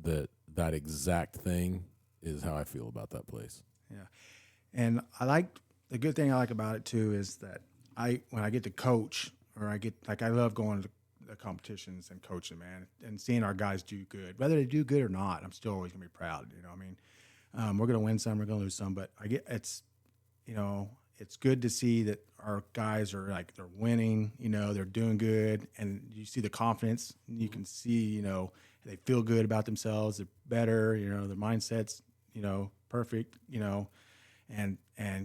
that exact thing is how I feel about that place. Yeah. And the good thing I like about it too is that when I get to coach, or I love going to the competitions and coaching, man, and seeing our guys do good. Whether they do good or not, I'm still always gonna be proud. You know what I mean? We're gonna win some, we're gonna lose some, but it's, you know, it's good to see that our guys are like, they're winning, you know, they're doing good, and you see the confidence, and you can see, you know, they feel good about themselves, they're better, you know, their mindset's, you know, perfect, you know, and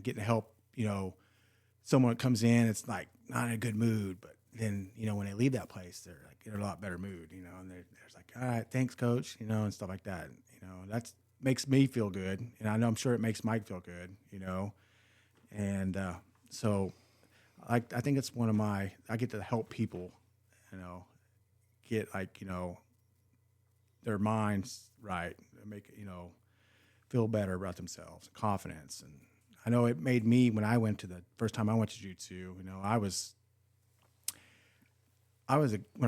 getting help, you know, someone comes in, it's like not in a good mood, but then, you know, when they leave that place, they're like in a lot better mood, you know, and they're like, all right, thanks, coach, you know, and stuff like that. You know, that's makes me feel good, and I know I'm sure it makes Mike feel good, you know, and so I think it's one of I get to help people, you know, get like, you know, their minds right, make, you know, feel better about themselves, confidence. And I know it made me, when I went to the first time I went to jiu-jitsu, you know, when I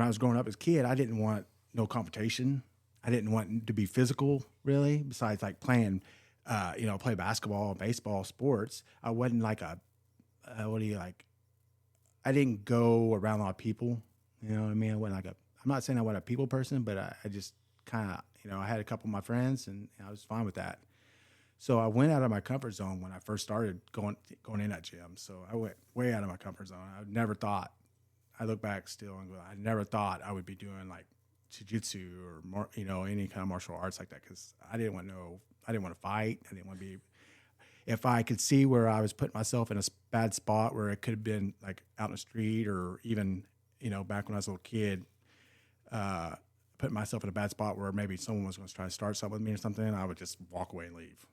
was growing up as a kid, I didn't want no competition. I didn't want to be physical, really, besides like playing, you know, play basketball, baseball, sports. I wasn't like I didn't go around a lot of people, you know what I mean? I wasn't like I'm not saying I wasn't a people person, but I just kind of, you know, I had a couple of my friends, and I was fine with that. So I went out of my comfort zone when I first started going in that gym. So I went way out of my comfort zone. I never thought, I look back still and go, I never thought I would be doing like jiu-jitsu or you know, any kind of martial arts like that, because I didn't want to fight. I didn't want to be. If I could see where I was putting myself in a bad spot, where it could have been like out in the street, or even, you know, back when I was a little kid, putting myself in a bad spot where maybe someone was going to try to start something with me or something, I would just walk away and leave.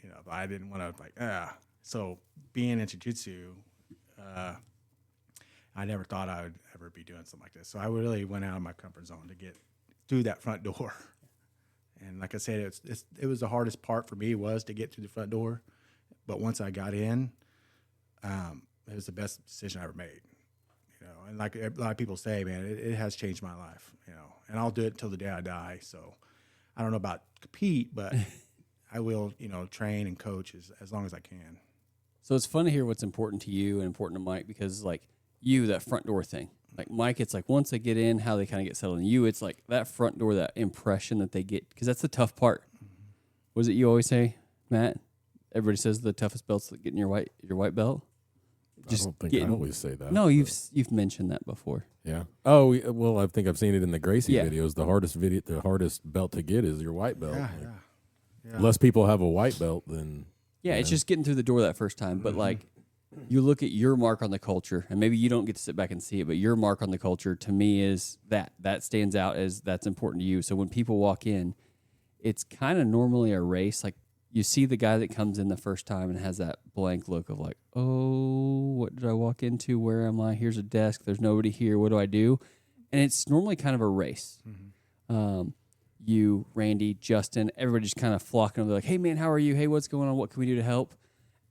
You know, but I didn't want to So being in jiu-jitsu, I never thought I would ever be doing something like this. So I really went out of my comfort zone to get through that front door. And like I said, it was the hardest part for me, was to get through the front door. But once I got in, it was the best decision I ever made. You know, and like a lot of people say, man, it has changed my life. You know, and I'll do it until the day I die. So I don't know about compete, but I will, you know, train and coach as long as I can. So it's fun to hear what's important to you and important to Mike, because like you, that front door thing, like Mike, it's like once they get in, how they kind of get settled in. You, it's like that front door, that impression that they get, because that's the tough part. Mm-hmm. Was it you always say, Matt? Everybody says the toughest belt's getting your white belt. Just I don't think getting, I always say that. no, you've mentioned that before. Yeah. Oh, well, I think I've seen it in the Gracie Yeah. videos. The hardest belt to get is your white belt. Yeah, Like, yeah. less people have a white belt than. Yeah, it's just getting through the door that first time. But like, you look at your mark on the culture, and maybe you don't get to sit back and see it, but your mark on the culture to me is that stands out as that's important to you. So when people walk in, it's kind of normally a race. Like you see the guy that comes in the first time and has that blank look of like, oh, what did I walk into? Where am I? Here's a desk. There's nobody here. What do I do? And it's normally kind of a race. You, Randy, Justin, everybody just kind of flocking over like, hey, man, how are you? Hey, what's going on? What can we do to help?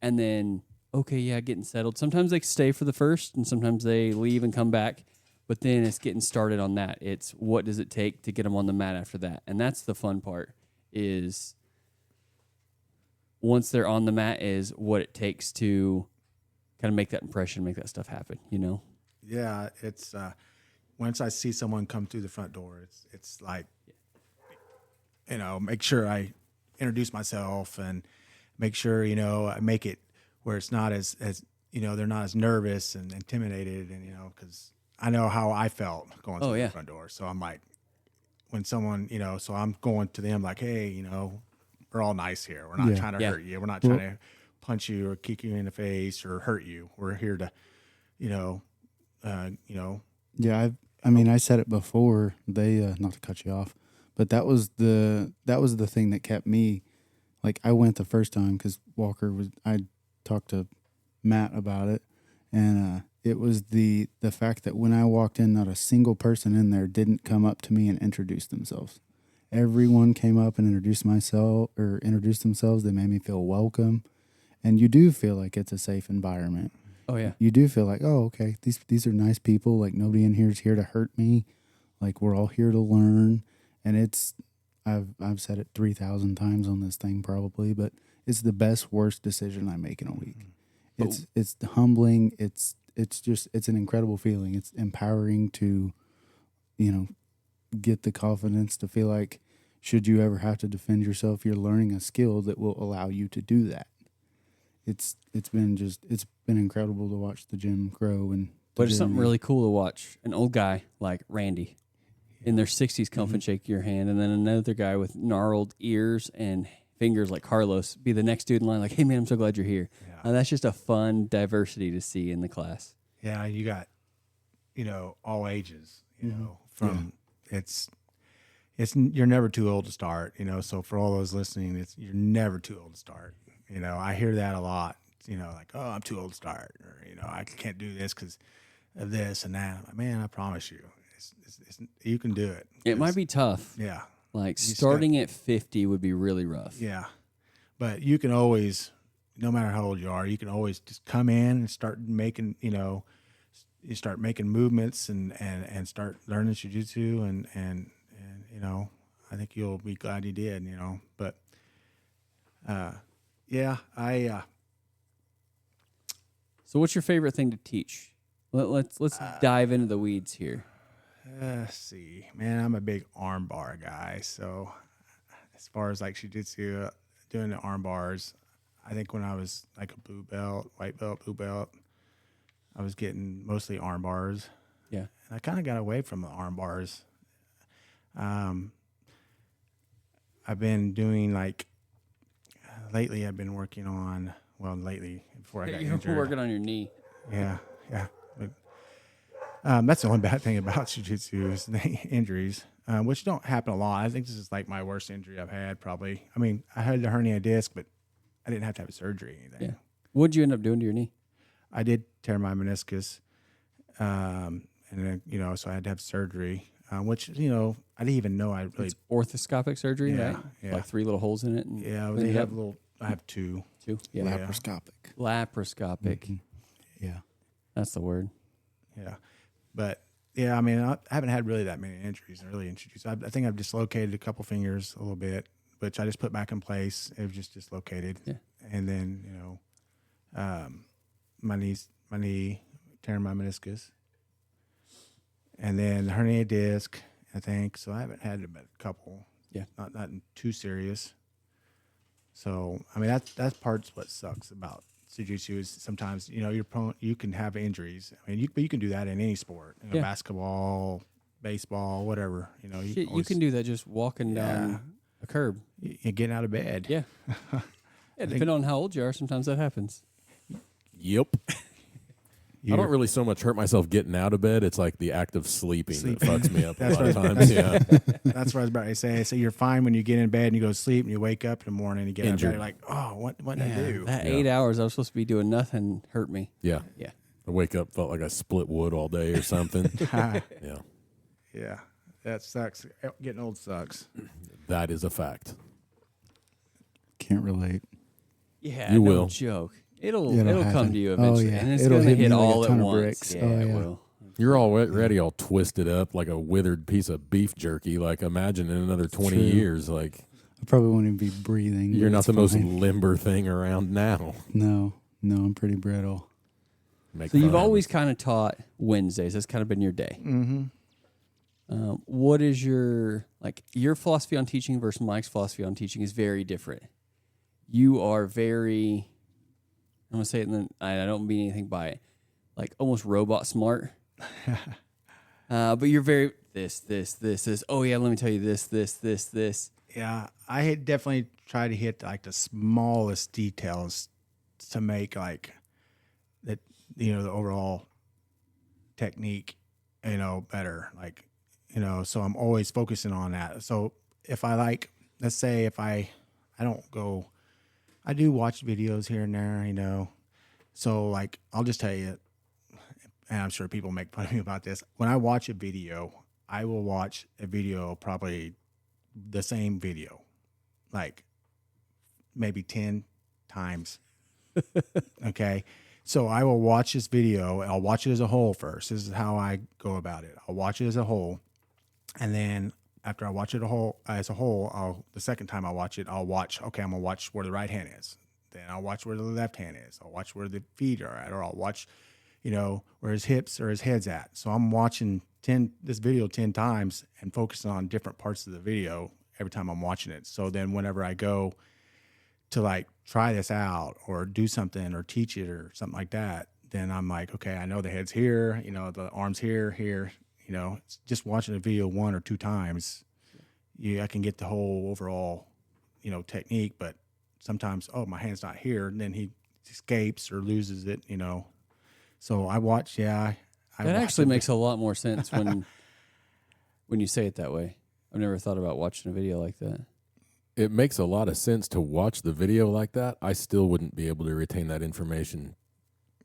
And then, okay, yeah, getting settled. Sometimes they stay for the first, and sometimes they leave and come back. But then it's getting started on that. It's what does it take to get them on the mat after that? And that's the fun part is once they're on the mat is what it takes to kind of make that impression, make that stuff happen, you know? Yeah, it's once I see someone come through the front door, it's like, you know, make sure I introduce myself and make sure, you know, I make it where it's not as you know, they're not as nervous and intimidated, and you know, because I know how I felt going through the front door. So I'm like, when someone, you know, so I'm going to them like, hey, you know, we're all nice here. We're not trying to hurt you. We're not trying to punch you or kick you in the face or hurt you. We're here to, you know. Yeah, I mean, I said it before. They not to cut you off, but that was the thing that kept me. Like I went the first time because Walker was. I talked to Matt about it, and it was the fact that when I walked in, not a single person in there didn't come up to me and introduce themselves. Everyone came up and introduced themselves. They made me feel welcome, and you do feel like it's a safe environment. Oh yeah, you do feel like, oh, okay, these are nice people. Like nobody in here is here to hurt me. Like we're all here to learn, and it's. I've said it 3,000 times on this thing probably, but it's the best worst decision I make in a week. It's humbling. It's an incredible feeling. It's empowering to, you know, get the confidence to feel like should you ever have to defend yourself, you're learning a skill that will allow you to do that. It's been incredible to watch the gym grow but it's something really cool to watch an old guy like Randy in their 60s come and shake your hand, and then another guy with gnarled ears and fingers like Carlos be the next dude in line like, hey man, I'm so glad you're here. Yeah. That's just a fun diversity to see in the class. Yeah, you got, you know, all ages, you know, from it's you're never too old to start, you know, so for all those listening, you're never too old to start. You know, I hear that a lot, you know, like, oh, I'm too old to start, or, you know, I can't do this because of this and that. I'm like, man, I promise you. You can do it. It might be tough. Yeah. Like starting at 50 would be really rough. Yeah. But you can always, no matter how old you are, you can always just come in and start making, you know, you start making movements and start learning jiu-jitsu and, you know, I think you'll be glad you did, you know, but, yeah, So what's your favorite thing to teach? Let's dive into the weeds here. Let's see, man, I'm a big arm bar guy. So as far as like jiu-jitsu, doing the arm bars, I think when I was like a blue belt, white belt, blue belt, I was getting mostly arm bars. Yeah. And I kind of got away from the arm bars. I've been doing like, lately I've been working on, before I got injured. You're working on your knee. Yeah. That's the only bad thing about jiu-jitsu is the injuries, which don't happen a lot. I think this is like my worst injury I've had probably. I mean, I had the herniated disc, but I didn't have to have surgery or anything. Yeah. What'd you end up doing to your knee? I did tear my meniscus, and then, you know, so I had to have surgery, which, you know, I didn't even know I really... It's orthoscopic surgery, right? Yeah. Like 3 little holes in it? And I have two. Yeah. Laparoscopic. Laparoscopic. Yeah. That's the word. Yeah. But, yeah, I mean, I haven't had really that many injuries really introduced. I think I've dislocated a couple fingers a little bit, which I just put back in place. It was just dislocated. Yeah. And then, you know, my knee, tearing my meniscus. And then the herniated disc, I think. So I haven't had but a couple. Yeah. Not too serious. So, I mean, that's part's what sucks about jiu-jitsu is sometimes, your opponent, you can have injuries. I mean, but you can do that in any sport, Yeah. basketball, baseball, whatever. You can do that just walking down a curb. You're getting out of bed. Yeah. Yeah, depending on how old you are, sometimes that happens. Yep. I don't really so much hurt myself getting out of bed. It's like the act of sleeping that fucks me up a lot of times. Yeah. That's what I was about to say. So you're fine when you get in bed and you go to sleep and you wake up in the morning and you get out of bed. You're like, oh, what did I do? That 8 hours I was supposed to be doing nothing hurt me. Yeah. Yeah. I wake up, felt like I split wood all day or something. Yeah. Yeah. That sucks. Getting old sucks. That is a fact. Can't relate. Yeah, You no will. joke. It'll happen. come to you eventually, Oh, yeah. and it's It'll gonna hit me hit like a all at ton of once. bricks. Yeah, Oh, it yeah. will. You're already all twisted up like a withered piece of beef jerky. Like, imagine in another 20 True. years, like, I probably won't even be breathing. you're but not it's the most fine. limber thing around now. No, I'm pretty brittle. Make So you've fun of always me. kind of taught Wednesdays. That's kind of been your day. Mm-hmm. What is your philosophy on teaching versus Mike's philosophy on teaching is very different. You are very, I'm gonna say it, and then I don't mean anything by it, like almost robot smart. But you're very this. Oh yeah, let me tell you this. Yeah, I had definitely tried to hit like the smallest details to make like that, the overall technique, better. Like, so I'm always focusing on that. So if I let's say if I don't go, I do watch videos here and there, So like, I'll just tell you, and I'm sure people make fun of me about this. When I watch a video, I will watch a video, probably the same video, like maybe 10 times. Okay. So I will watch this video. I'll watch it as a whole first. This is how I go about it. I'll watch it as a whole. And then after I watch it as a whole, the second time I watch it, I'll watch, okay, I'm going to watch where the right hand is. Then I'll watch where the left hand is. I'll watch where the feet are at, or I'll watch, where his hips or his head's at. So I'm watching this video 10 times and focusing on different parts of the video every time I'm watching it. So then whenever I go to like try this out or do something or teach it or something like that, then I'm like, okay, I know the head's here, the arm's here, it's just watching a video 1 or 2 times. I can get the whole overall, technique, but sometimes, oh, my hand's not here. And then he escapes or loses it, So I watch, that actually makes a lot more sense when you say it that way. I've never thought about watching a video like that. It makes a lot of sense to watch the video like that. I still wouldn't be able to retain that information.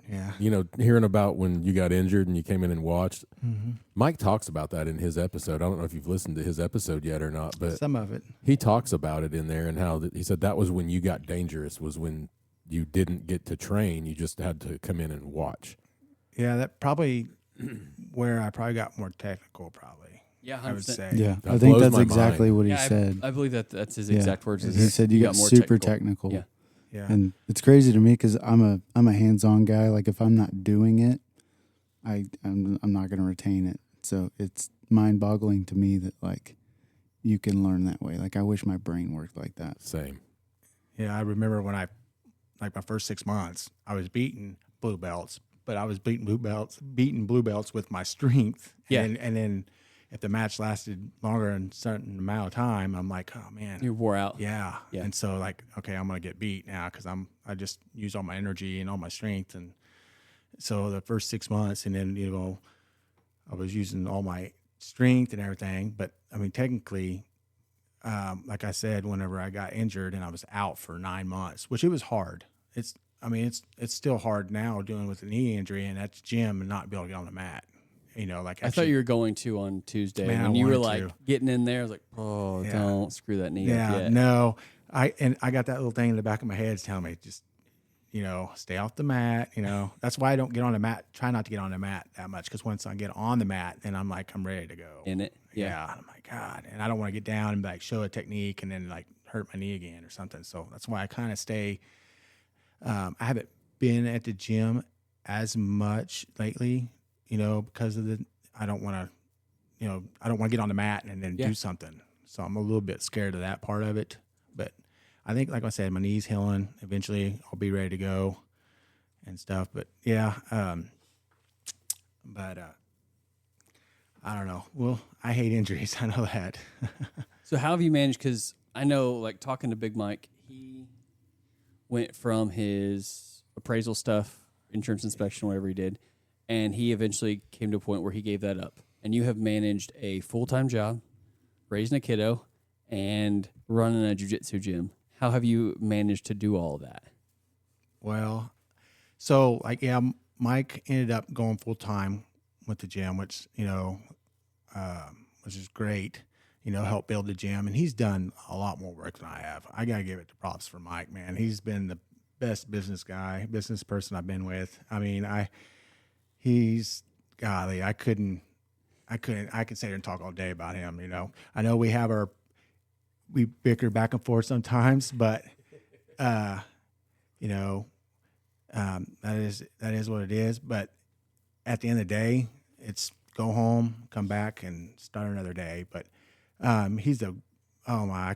Yeah. Hearing about when you got injured and you came in and watched. Mm-hmm. Mike talks about that in his episode. I don't know if you've listened to his episode yet or not, but Some of it. he talks about it in there and how he said that was when you got dangerous, was when you didn't get to train. You just had to come in and watch. Yeah, that probably where I probably got more technical, probably. Yeah, 100%. I would say. Yeah, That I think blows that's my exactly mind. what he Yeah, said. I believe that's his Yeah. exact words. He said you got more super technical. Yeah. Yeah. And it's crazy to me because I'm a hands-on guy. Like if I'm not doing it, I'm not going to retain it. So it's mind-boggling to me that like you can learn that way. Like I wish my brain worked like that. Same. Yeah, I remember when my first 6 months, I was beating blue belts, but I was beating blue belts with my strength. Yeah. And then if the match lasted longer than a certain amount of time, I'm like, oh man, You wore out. yeah. Yeah. And so like, okay, I'm going to get beat now because I just used all my energy and all my strength. And so the first 6 months, and then, I was using all my strength and everything. But I mean, technically, like I said, whenever I got injured and I was out for 9 months, which it was hard. It's still hard now dealing with a knee injury and at the gym and not be able to get on the mat. Like I thought you were going to on Tuesday. Man, when I you were wanted like to. getting in there, I was like, oh, Yeah. don't screw that knee up Yeah, yet. no, I got that little thing in the back of my head telling me just, stay off the mat. That's why I don't get on the mat. Try not to get on the mat that much because once I get on the mat, then I'm like I'm ready to go. In it. Yeah, and I'm like God, and I don't want to get down and like show a technique and then like hurt my knee again or something. So that's why I kind of stay. I haven't been at the gym as much lately, because of I don't want to get on the mat and then do something. So I'm a little bit scared of that part of it. But I think, like I said, my knee's healing. Eventually, I'll be ready to go. and stuff. But yeah, but I don't know. Well, I hate injuries. I know that. So how have you managed? Because I know, like, talking to Big Mike, he went from his appraisal stuff, insurance inspection, whatever he did, and he eventually came to a point where he gave that up. And you have managed a full-time job, raising a kiddo, and running a jiu-jitsu gym. How have you managed to do all of that? Well, so like, yeah, Mike ended up going full time with the gym, which, which is great, helped build the gym. And he's done a lot more work than I have. I got to give it to props for Mike, man. He's been the best business person I've been with. I mean, golly, I could sit here and talk all day about him. I know we bicker back and forth sometimes, but, that is what it is. But at the end of the day, it's go home, come back, and start another day. But I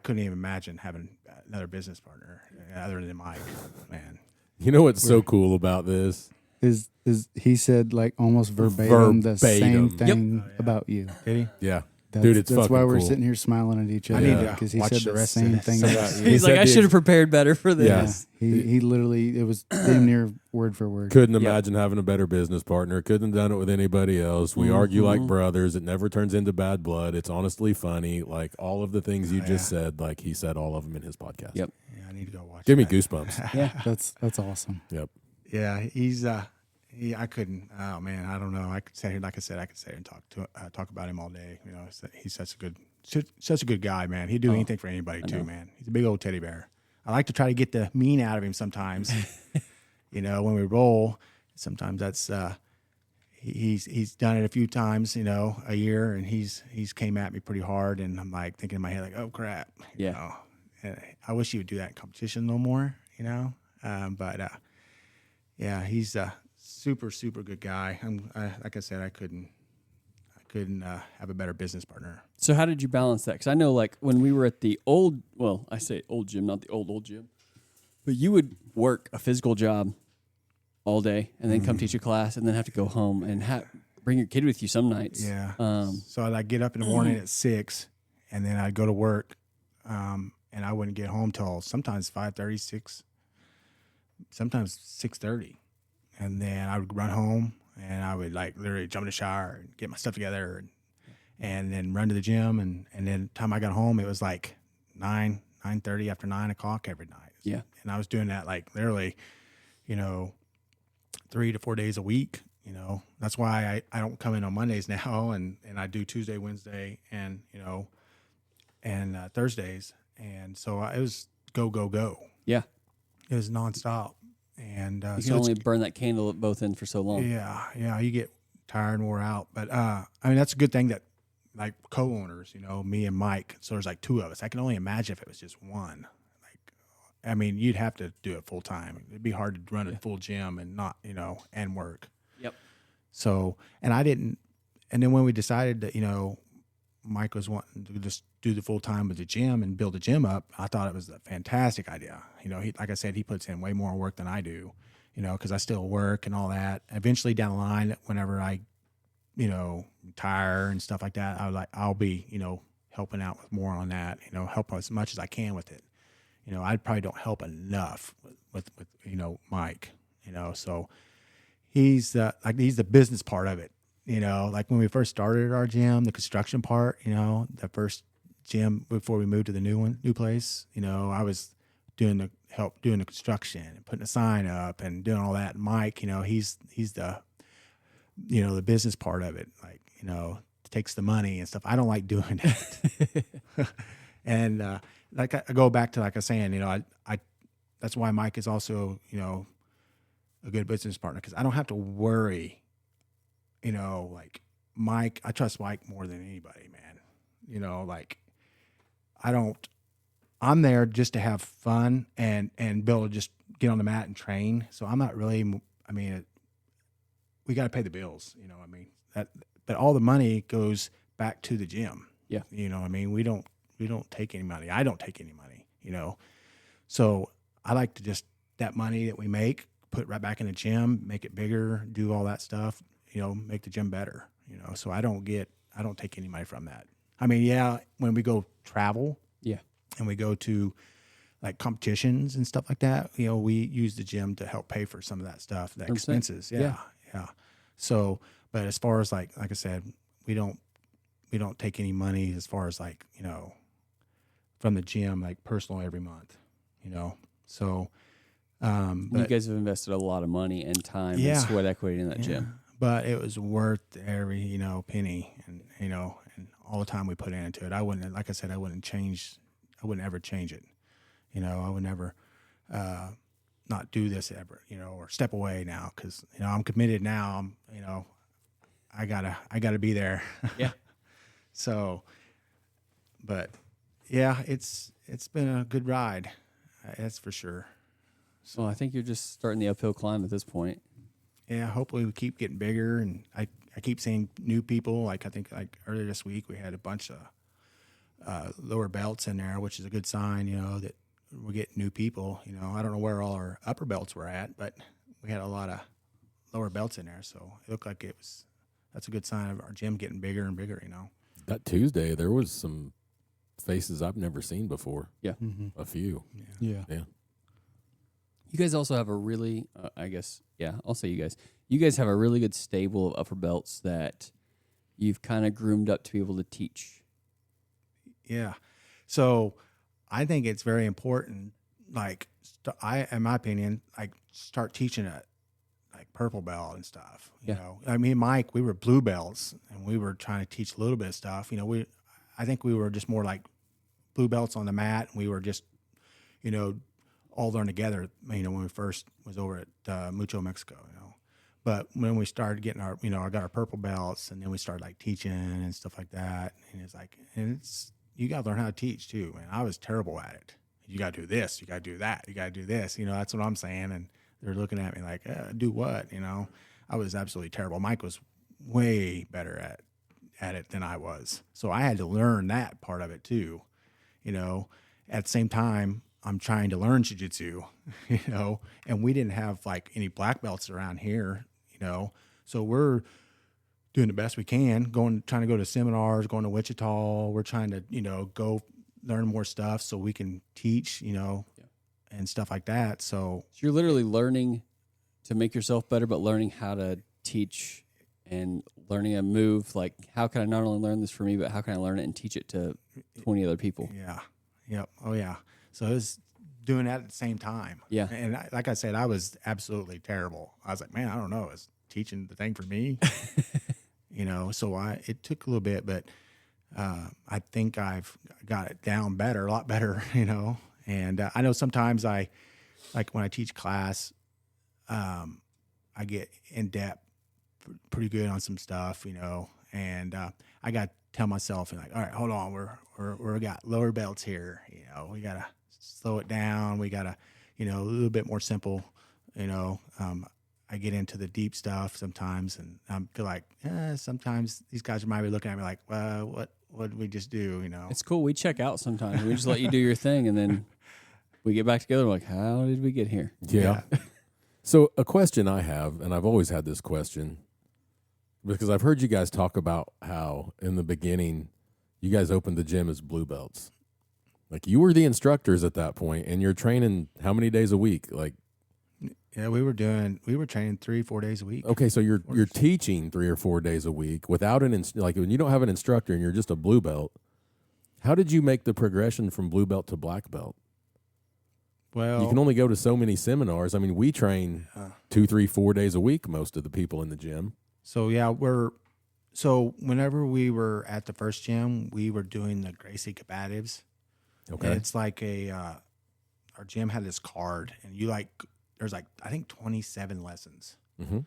couldn't even imagine having another business partner other than Mike, man. You know what's so cool about this? Is he said like almost verbatim the same thing about you? Did he? Yeah. Dude, it's that's fucking why we're cool. sitting here smiling at each other. I need to because he watch said the this. same thing about you. He's like, I should have prepared better for this. Yeah, he literally, it was damn near word for word. Couldn't imagine having a better business partner. Couldn't have done it with anybody else. We argue like brothers. It never turns into bad blood. It's honestly funny. Like all of the things you just said, like he said all of them in his podcast. Yep. Yeah, I need to go watch. Give me that. goosebumps. Yeah, that's awesome. Yep. Yeah, I couldn't. Oh man, I don't know. I could sit here, like I said, and talk about him all day. He's such a good guy, man. He'd do anything for anybody too, man. He's a big old teddy bear. I like to try to get the mean out of him sometimes. When we roll, sometimes that's he's done it a few times, a year, and he's came at me pretty hard, and I'm like thinking in my head like, oh crap, And I wish he would do that in competition no more, but yeah, he's a super good guy. Like I said, I couldn't have a better business partner. So how did you balance that? Because I know, like, when we were at the I say old gym, not the old gym, but you would work a physical job all day and then come teach a class and then have to go home and bring your kid with you some nights. Yeah. So I'd get up in the morning at 6, and then I'd go to work, and I wouldn't get home till sometimes 5:30, 6, sometimes 6:30. And then I would run home, and I would literally jump in the shower and get my stuff together and then run to the gym. And then the time I got home, it was 9:30 after 9 o'clock every night. Yeah. And I was doing that literally, 3 to 4 days a week. That's why I don't come in on Mondays now, and I do Tuesday, Wednesday, and Thursdays. And so it was go. Yeah. It was nonstop. And you can only burn that candle at both ends for so long. Yeah, you get tired and wore out. But that's a good thing that co-owners, me and Mike. So there's 2 of us. I can only imagine if it was just one. You'd have to do it full time. It'd be hard to run a full gym and not, and work. Yep. So, and I didn't. And then when we decided that, Mike was wanting to just do the full time with the gym and build the gym up, I thought it was a fantastic idea. He, like I said, he puts in way more work than I do, because I still work and all that. Eventually down the line, whenever I, retire and stuff like that, I'll be, helping out with more on that, help as much as I can with it. I probably don't help enough with Mike, so he's the business part of it. When we first started our gym, the construction part, the first gym before we moved to the new place, I was doing the construction and putting a sign up and doing all that. And Mike, he's the, the business part of it, takes the money and stuff. I don't like doing it. And I go back to I was saying, I that's why Mike is also, a good business partner, because I don't have to worry. Mike, I trust Mike more than anybody, man. I'm there just to have fun and be able to just get on the mat and train. So I'm not really, we got to pay the bills, but all the money goes back to the gym. Yeah. We don't take any money. I don't take any money, So I like to just, that money that we make put right back in the gym, make it bigger, do all that stuff, make the gym better, so I don't take any money from that. I mean, yeah, when we go travel and we go to like competitions and stuff like that, we use the gym to help pay for some of that stuff, the 100%. expenses. Yeah. So, but as far as like I said, we don't take any money as far as like, from the gym, like personal every month, so, you but guys have invested a lot of money and time and sweat equity in that gym. But it was worth every, penny and, and all the time we put into it. I wouldn't, like I said, I wouldn't ever change it. I would never not do this ever, or step away now because, I'm committed now. I gotta be there. Yeah. So, but yeah, it's been a good ride. That's for sure. So I think you're just starting the uphill climb at this point. Yeah, hopefully we keep getting bigger, and I keep seeing new people. Like I think like earlier this week we had a bunch of lower belts in there, which is a good sign, that we're getting new people. I don't know where all our upper belts were at, but we had a lot of lower belts in there, so it looked like that's a good sign of our gym getting bigger and bigger. That Tuesday there was some faces I've never seen before. Yeah, a few. Yeah. You guys also have a really, I'll say you guys. You guys have a really good stable of upper belts that you've kind of groomed up to be able to teach. Yeah. So I think it's very important, like, in my opinion, like, start teaching it, like, purple belt and stuff. You know, I mean, Mike, we were blue belts, and we were trying to teach a little bit of stuff. I think we were just more like blue belts on the mat, and we were just, all learn together, when we first was over at Mucho, Mexico, But when we started getting our, I got our purple belts, and then we started like teaching and stuff like that. And it's like, you got to learn how to teach too, man. I was terrible at it. You got to do this, you got to do that, you got to do this. That's what I'm saying. And they're looking at me like, do what? I was absolutely terrible. Mike was way better at it than I was. So I had to learn that part of it too. At the same time, I'm trying to learn jiu-jitsu, and we didn't have like any black belts around here, so we're doing the best we can, trying to go to seminars, going to Wichita. We're trying to, go learn more stuff so we can teach, and stuff like that. So you're literally learning to make yourself better, but learning how to teach and learning a move. Like, how can I not only learn this for me, but how can I learn it and teach it to 20 other people? Yeah. Yep. Oh yeah. So it was doing that at the same time. Yeah. And like I said, I was absolutely terrible. I was like, man, I don't know. Is teaching the thing for me? So it took a little bit, but I think I've got it down better, a lot better, And I know sometimes like when I teach class, I get in depth pretty good on some stuff, and I got to tell myself, like, all right, hold on, we got lower belts here, we got to slow it down. We got to, a little bit more simple, I get into the deep stuff sometimes, and I feel like sometimes these guys might be looking at me like, what did we just do? It's cool. We check out sometimes. We just let you do your thing, and then we get back together. We're like, how did we get here? Yeah. So a question I have, and I've always had this question, because I've heard you guys talk about how in the beginning you guys opened the gym as blue belts. Like, you were the instructors at that point, and you're training how many days a week? Like, yeah, we were training 3-4 days a week. Okay, so you're teaching 3 or 4 days a week without like when you don't have an instructor and you're just a blue belt. How did you make the progression from blue belt to black belt? Well, you can only go to so many seminars. I mean, we train 2, 3, 4 days a week, most of the people in the gym. So yeah, so whenever we were at the first gym, we were doing the Gracie combatives. Okay. And it's like our gym had this card, and there's I think 27 lessons. Mm-hmm.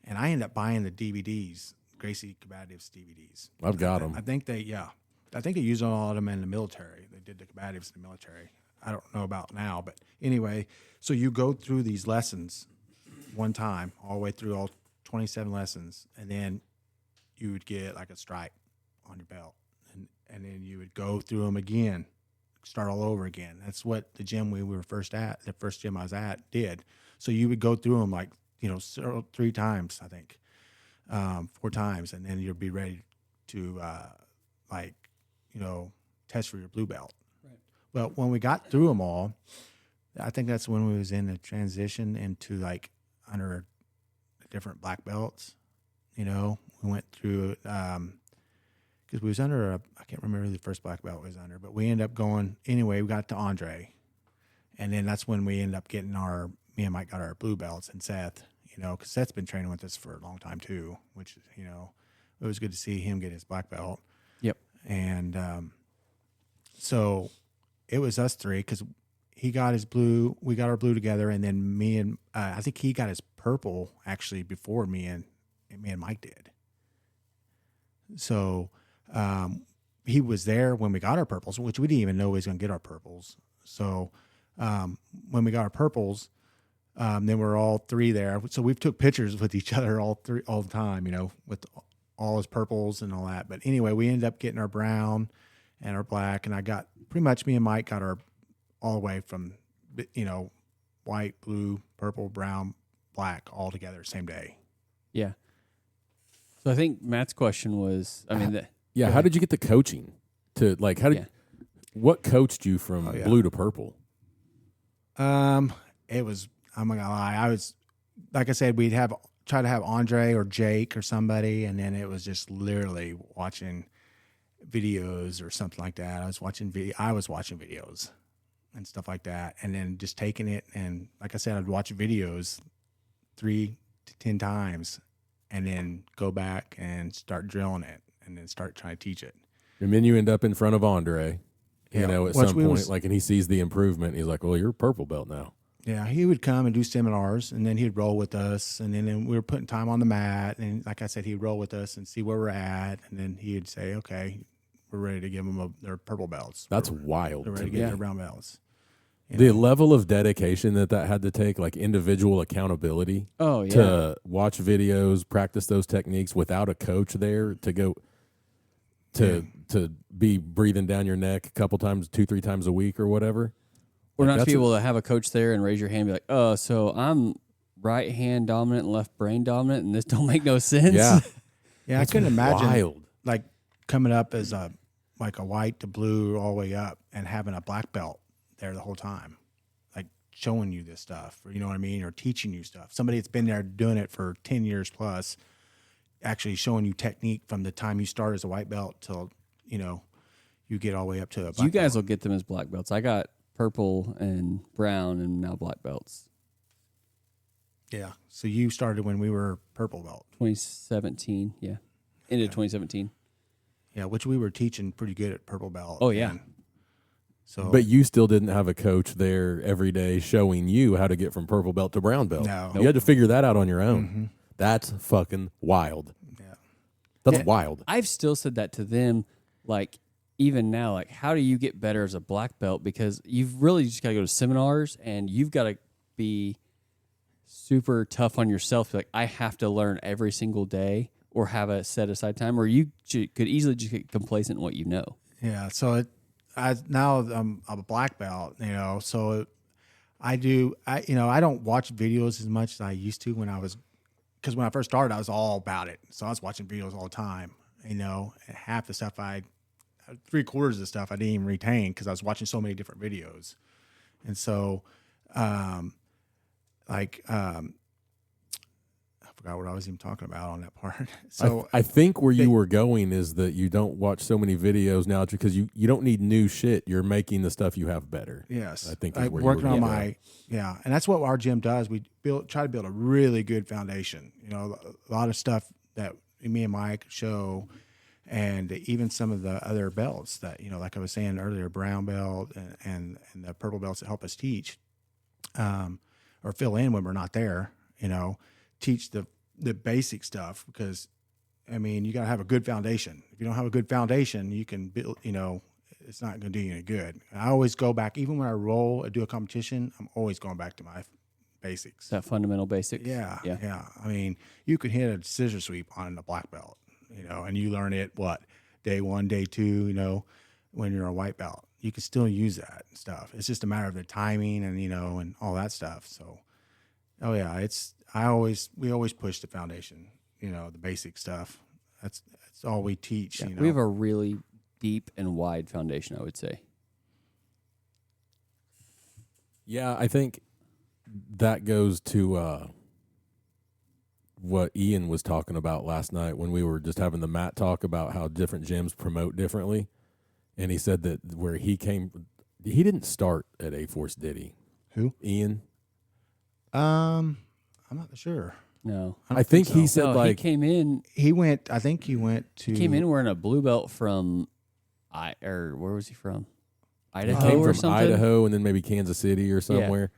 And I ended up buying the DVDs, Gracie combatives DVDs. I've got them. I think they use a lot of them in the military. They did the combatives in the military. I don't know about now, but anyway, so you go through these lessons one time, all the way through all 27 lessons, and then you would get like a stripe on your belt, and then you would go through them again, start all over again. That's what the gym we were first at, the first gym I was at, did. So you would go through them like, 3 times, I think, 4 times, and then you'd be ready to test for your blue belt. Right. But when we got through them all, I think that's when we was in the transition into like under different black belts. We went through because we was under I can't remember who the first black belt was under, but we ended up going anyway. We got to Andre, and then that's when we ended up getting me and Mike got our blue belts, and Seth, because Seth's been training with us for a long time too, which it was good to see him get his black belt. Yep. And so it was us 3 because he got his blue, we got our blue together, and then me and I think he got his purple actually before me and Mike did. So he was there when we got our purples, which we didn't even know he was going to get our purples. So when we got our purples, then we're all 3 there. So we've took pictures with each other all the time, with all his purples and all that. But anyway, we ended up getting our brown and our black, and I got pretty much me and Mike got our all the way from white, blue, purple, brown, black all together same day. Yeah. So I think Matt's question was, how did you get the coaching to like? What coached you from blue to purple? It was, I'm not gonna lie, I was, like I said, we'd try to have Andre or Jake or somebody, and then it was just literally watching videos or something like that. I was watching videos and stuff like that, and then just taking it, and like I said, I'd watch videos 3 to 10 times, and then go back and start drilling it, and then start trying to teach it. And then you end up in front of Andre, at some point, and he sees the improvement. He's like, "Well, you're a purple belt now." Yeah, he would come and do seminars, and then he'd roll with us, and then we were putting time on the mat, and like I said, he'd roll with us and see where we're at, and then he'd say, "Okay, we're ready to give them their purple belts." That's wild. They're ready to get their brown belts. The level of dedication that had to take, like individual accountability. Oh, yeah. To watch videos, practice those techniques without a coach there to go to be breathing down your neck a couple times, 2-3 times a week or whatever. Or not to be able to have a coach there and raise your hand and be like, "Oh, so I'm right hand dominant and left brain dominant, and this don't make no sense." Yeah. Yeah, I couldn't imagine wild. like coming up as a white to blue all the way up and having a black belt there the whole time, like showing you this stuff, or or teaching you stuff. Somebody that's been there doing it for 10 years plus, actually showing you technique from the time you start as a white belt till you get all the way up to a black So you guys belt. will get them as black belts. I got purple and brown and now black belts. Yeah. So you started when we were purple belt. 2017, yeah. Ended 2017. Yeah, which we were teaching pretty good at purple belt. Oh, yeah. So, But you still didn't have a coach there every day showing you how to get from purple belt to brown belt. No. You had to figure that out on your own. Mm-hmm. That's fucking wild. Yeah. That's wild. I've still said that to them, like, even now, like, how do you get better as a black belt? Because you've really just got to go to seminars, and you've got to be super tough on yourself. Like, I have to learn every single day or have a set aside time, or you could easily just get complacent in what you know. Yeah. So now I'm a black belt, so I don't watch videos as much as I used to because when I first started, I was all about it. So I was watching videos all the time, and half the stuff 3/4 of the stuff I didn't even retain because I was watching so many different videos. And so, I forgot what I was even talking about on that part. So I think where you were going is that you don't watch so many videos now because you don't need new shit. You're making the stuff you have better. yes, I think is where working you were on going. and that's what our gym does. We try to build a really good foundation. A lot of stuff that me and Mike show, and even some of the other belts that like I was saying earlier, brown belt and the purple belts that help us teach, or fill in when we're not there. Teach the basic stuff, because you got to have a good foundation. If you don't have a good foundation, you can build, it's not going to do you any good. I always go back, even when I do a competition, I'm always going back to my basics. That fundamental basics. Yeah. You can hit a scissor sweep on a black belt, and you learn it, day 1, day 2, when you're a white belt. You can still use that stuff. It's just a matter of the timing and all that stuff. So Oh yeah, we always push the foundation, the basic stuff. That's all we teach. Yeah, we have a really deep and wide foundation, I would say. Yeah, I think that goes to what Ian was talking about last night when we were just having the mat talk about how different gyms promote differently. And he said that where he didn't start at AForce, did he? Who? Ian? I'm not sure. No. I think he so. said No, he came in. I think he went to. He came in wearing a blue belt from, where was he from? he Idaho came or from something? Idaho and then maybe Kansas City or somewhere.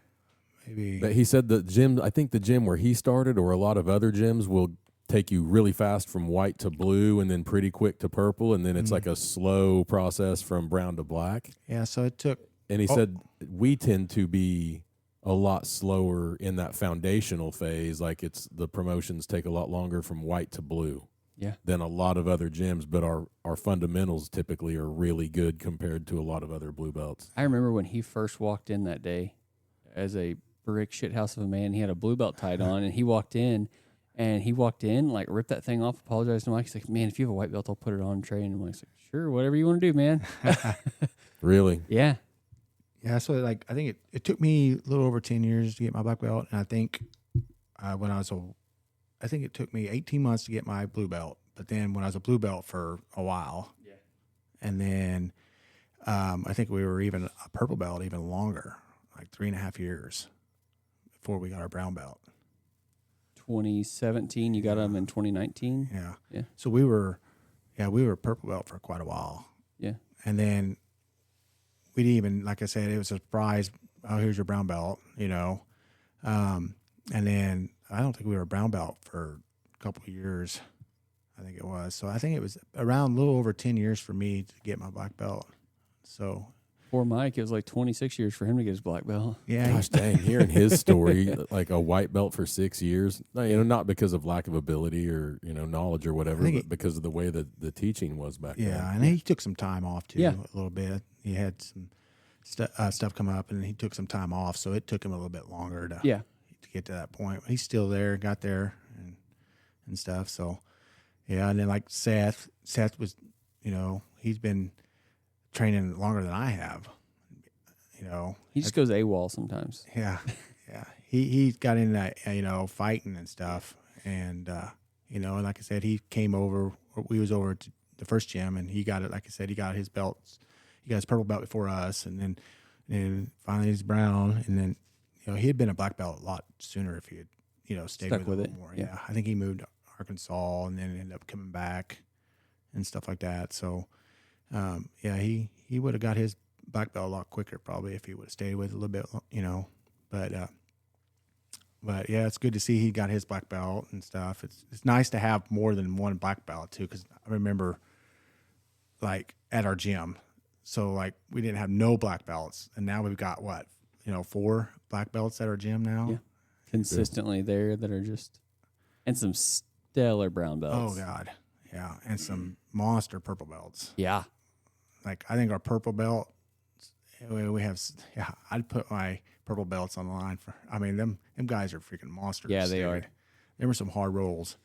Maybe. But he said the gym, I think the gym where he started or a lot of other gyms will take you really fast from white to blue and then pretty quick to purple. And then it's like a slow process from brown to black. Yeah, so it took. And he said we tend to be a lot slower in that foundational phase. Like the promotions take a lot longer from white to blue than a lot of other gyms. But our fundamentals typically are really good compared to a lot of other blue belts. I remember when he first walked in that day as a brick shithouse of a man. He had a blue belt tied on, and he walked in, like, ripped that thing off, apologized to Mike. He's like, man, if you have a white belt, I'll put it on Trey. And Mike's like, sure, whatever you want to do, man. Really? Yeah. Yeah, so like I think it took me a little over 10 years to get my black belt, and I think I think it took me 18 months to get my blue belt. But then when I was a blue belt for a while, and then I think we were even a purple belt even longer, like 3.5 years before we got our brown belt. 2017, you got him in 2019. Yeah. So we were purple belt for quite a while. Yeah. And then we didn't even, like I said, it was a surprise. Oh, here's your brown belt, and then I don't think we were a brown belt for a couple of years. I think it was. So I think it was around a little over 10 years for me to get my black belt. So for Mike, it was like 26 years for him to get his black belt. yeah, Gosh dang, hearing his story, like a white belt for 6 years, not because of lack of ability or, knowledge or whatever, but because of the way that the teaching was back then. Yeah, and he took some time off too, a little bit. He had some stuff come up, and he took some time off, so it took him a little bit longer to get to that point. He's still there, got there, and stuff. So, yeah, and then like Seth was, he's been training longer than I have. He just goes AWOL sometimes. Yeah, yeah. He got into that, fighting and stuff, and like I said, he came over. We was over to the first gym, and he got it. Like I said, he got his belts. He got his purple belt before us, and then finally he's brown, and then he had been a black belt a lot sooner if he had stayed Stuck with with it it. more. Yeah. Yeah, I think he moved to Arkansas and then ended up coming back and stuff like that. So he would have got his black belt a lot quicker probably if he would have stayed with it a little bit, But yeah, it's good to see he got his black belt and stuff. It's nice to have more than one black belt too, because I remember like at our gym. So like we didn't have no black belts, and now we've got 4 black belts at our gym now. Yeah. Consistently there that are just, and some stellar brown belts. Oh God, yeah, and some monster purple belts. Yeah. Like I think our purple belt, we have. Yeah, I'd put my purple belts on the line for. I mean, them guys are freaking monsters. Yeah, they dude. are. There were some hard rolls.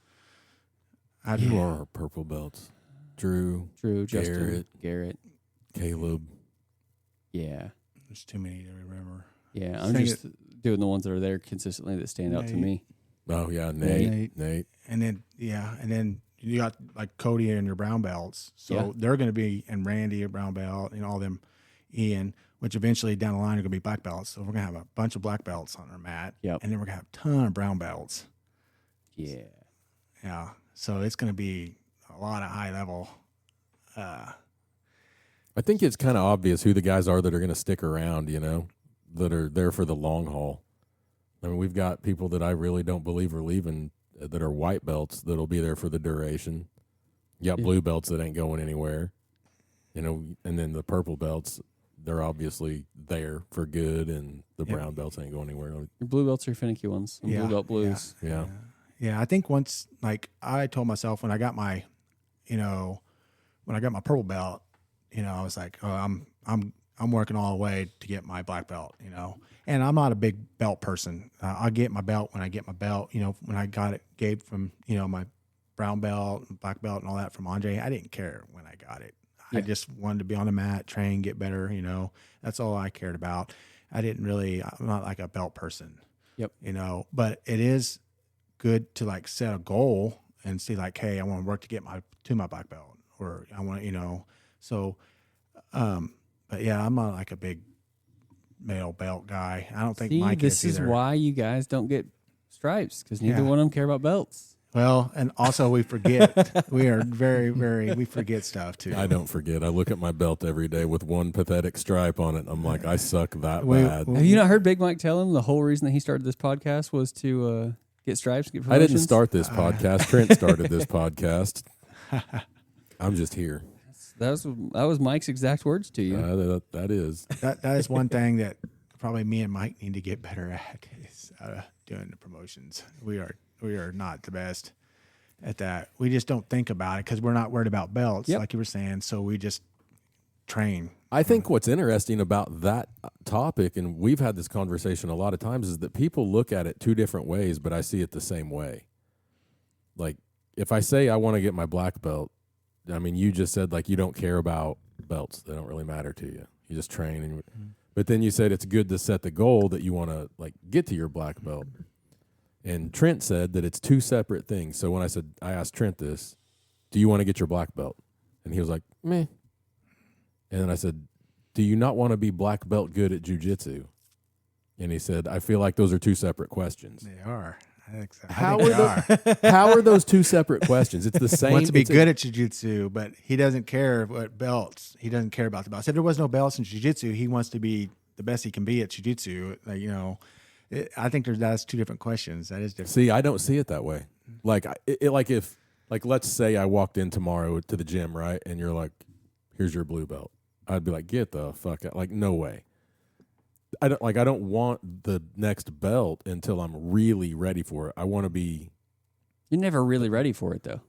Who are our purple belts? Drew, Justin, Garrett, Caleb. Yeah. There's too many to remember. Yeah, I'm just doing the ones that are there consistently that stand out to me. Oh yeah, Nate. And then you got like Cody and your brown belts, so they're going to be, and Randy a brown belt, and all them, Ian, which eventually down the line are going to be black belts. So we're going to have a bunch of black belts on our mat, Yep. and then we're going to have a ton of brown belts. Yeah. Yeah, so it's going to be a lot of high level. I think it's kind of obvious who the guys are that are going to stick around, that are there for the long haul. I mean, we've got people that I really don't believe are leaving that are white belts that'll be there for the duration. You got blue belts that ain't going anywhere, and then the purple belts, they're obviously there for good, and the brown belts ain't going anywhere. Your blue belts are finicky ones. Blue belt blues. Yeah. Yeah, I think once, like I told myself when I got my, when I got my purple belt, I was like, oh, I'm I'm working all the way to get my black belt, you know. And I'm not a big belt person. I'll get my belt when I get my belt. You know, when I got it, gave from, you know, my brown belt, black belt, and all that from Andre, I didn't care when I got it. I just wanted to be on the mat, train, get better, you know. That's all I cared about. I'm not like a belt person. Yep. You know, but it is good to like set a goal and see like, hey, I want to work to get my black belt, or I want to, you know, so, but yeah, I'm not like a big male belt guy. I don't think Mike is either. This is why you guys don't get stripes, because neither one of them care about belts. Well, and also we forget. We are we forget stuff too. I don't forget. I look at my belt every day with one pathetic stripe on it. I'm like, I suck that bad. Have you not heard Big Mike tell him the whole reason that he started this podcast was to get stripes, get promotions? I didn't start this podcast. Trent started this podcast. I'm just here. That was Mike's exact words to you. That is. That is one thing that probably me and Mike need to get better at is doing the promotions. We are not the best at that. We just don't think about it because we're not worried about belts, like you were saying. So we just train. I think what's interesting about that topic, and we've had this conversation a lot of times, is that people look at it two different ways, but I see it the same way. Like, if I say I want to get my black belt, I mean, you just said, like, you don't care about belts. They don't really matter to you. You just train. But then you said it's good to set the goal that you want to, like, get to your black belt. And Trent said that it's two separate things. So when I asked Trent this, do you want to get your black belt? And he was like, meh. And then I said, do you not want to be black belt good at jiu-jitsu? And he said, I feel like those are two separate questions. They are. I think so. How are those two separate questions? It's the same. He wants to be good at jiu-jitsu, but he doesn't care what belts. He doesn't care about the belts. If there was no belts in jiu-jitsu, he wants to be the best he can be at jiu-jitsu. Like, you know, I think that's two different questions. That is different. See, I don't see it that way. Like, let's say I walked in tomorrow to the gym, right? And you're like, here's your blue belt. I'd be like, get the fuck out. Like, no way. I don't want the next belt until I'm really ready for it. I want to be. You're never really ready for it, though.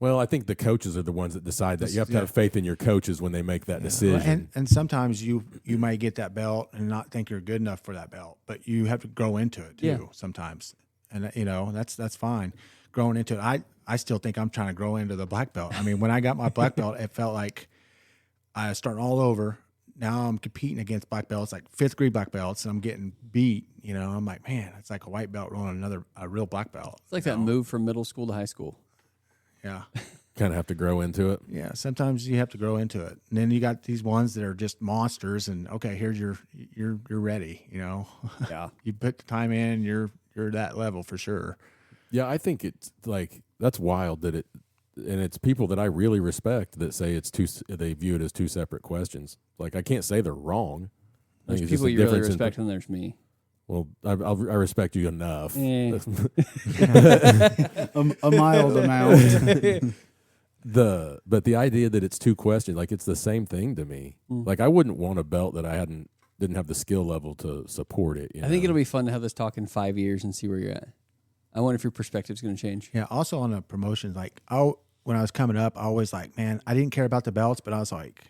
Well, I think the coaches are the ones that decide that. You have to have faith in your coaches when they make that decision. And sometimes you might get that belt and not think you're good enough for that belt, but you have to grow into it too sometimes. And you know, that's fine. Growing into it. I still think I'm trying to grow into the black belt. I mean, when I got my black belt, it felt like I was starting all over. Now I'm competing against black belts, like 5th grade black belts, and I'm getting beat. You know, I'm like, man, it's like a white belt rolling a real black belt. It's like that move from middle school to high school. Yeah. Kind of have to grow into it. Yeah, sometimes you have to grow into it. And then you got these ones that are just monsters, and okay, here's you're ready, you know. Yeah. You put the time in, you're that level for sure. Yeah, I think it's like that's wild that and it's people that I really respect that say they view it as two separate questions. Like, I can't say they're wrong. There's people you really respect, and there's me. Well, I respect you enough. A mild amount. But the idea that it's two questions, like, it's the same thing to me. Like, I wouldn't want a belt that I didn't have the skill level to support it. I think it'll be fun to have this talk in 5 years and see where you're at. I wonder if your perspective's going to change. Yeah. Also on the promotions, like, when I was coming up, I was like, man, I didn't care about the belts, but I was like,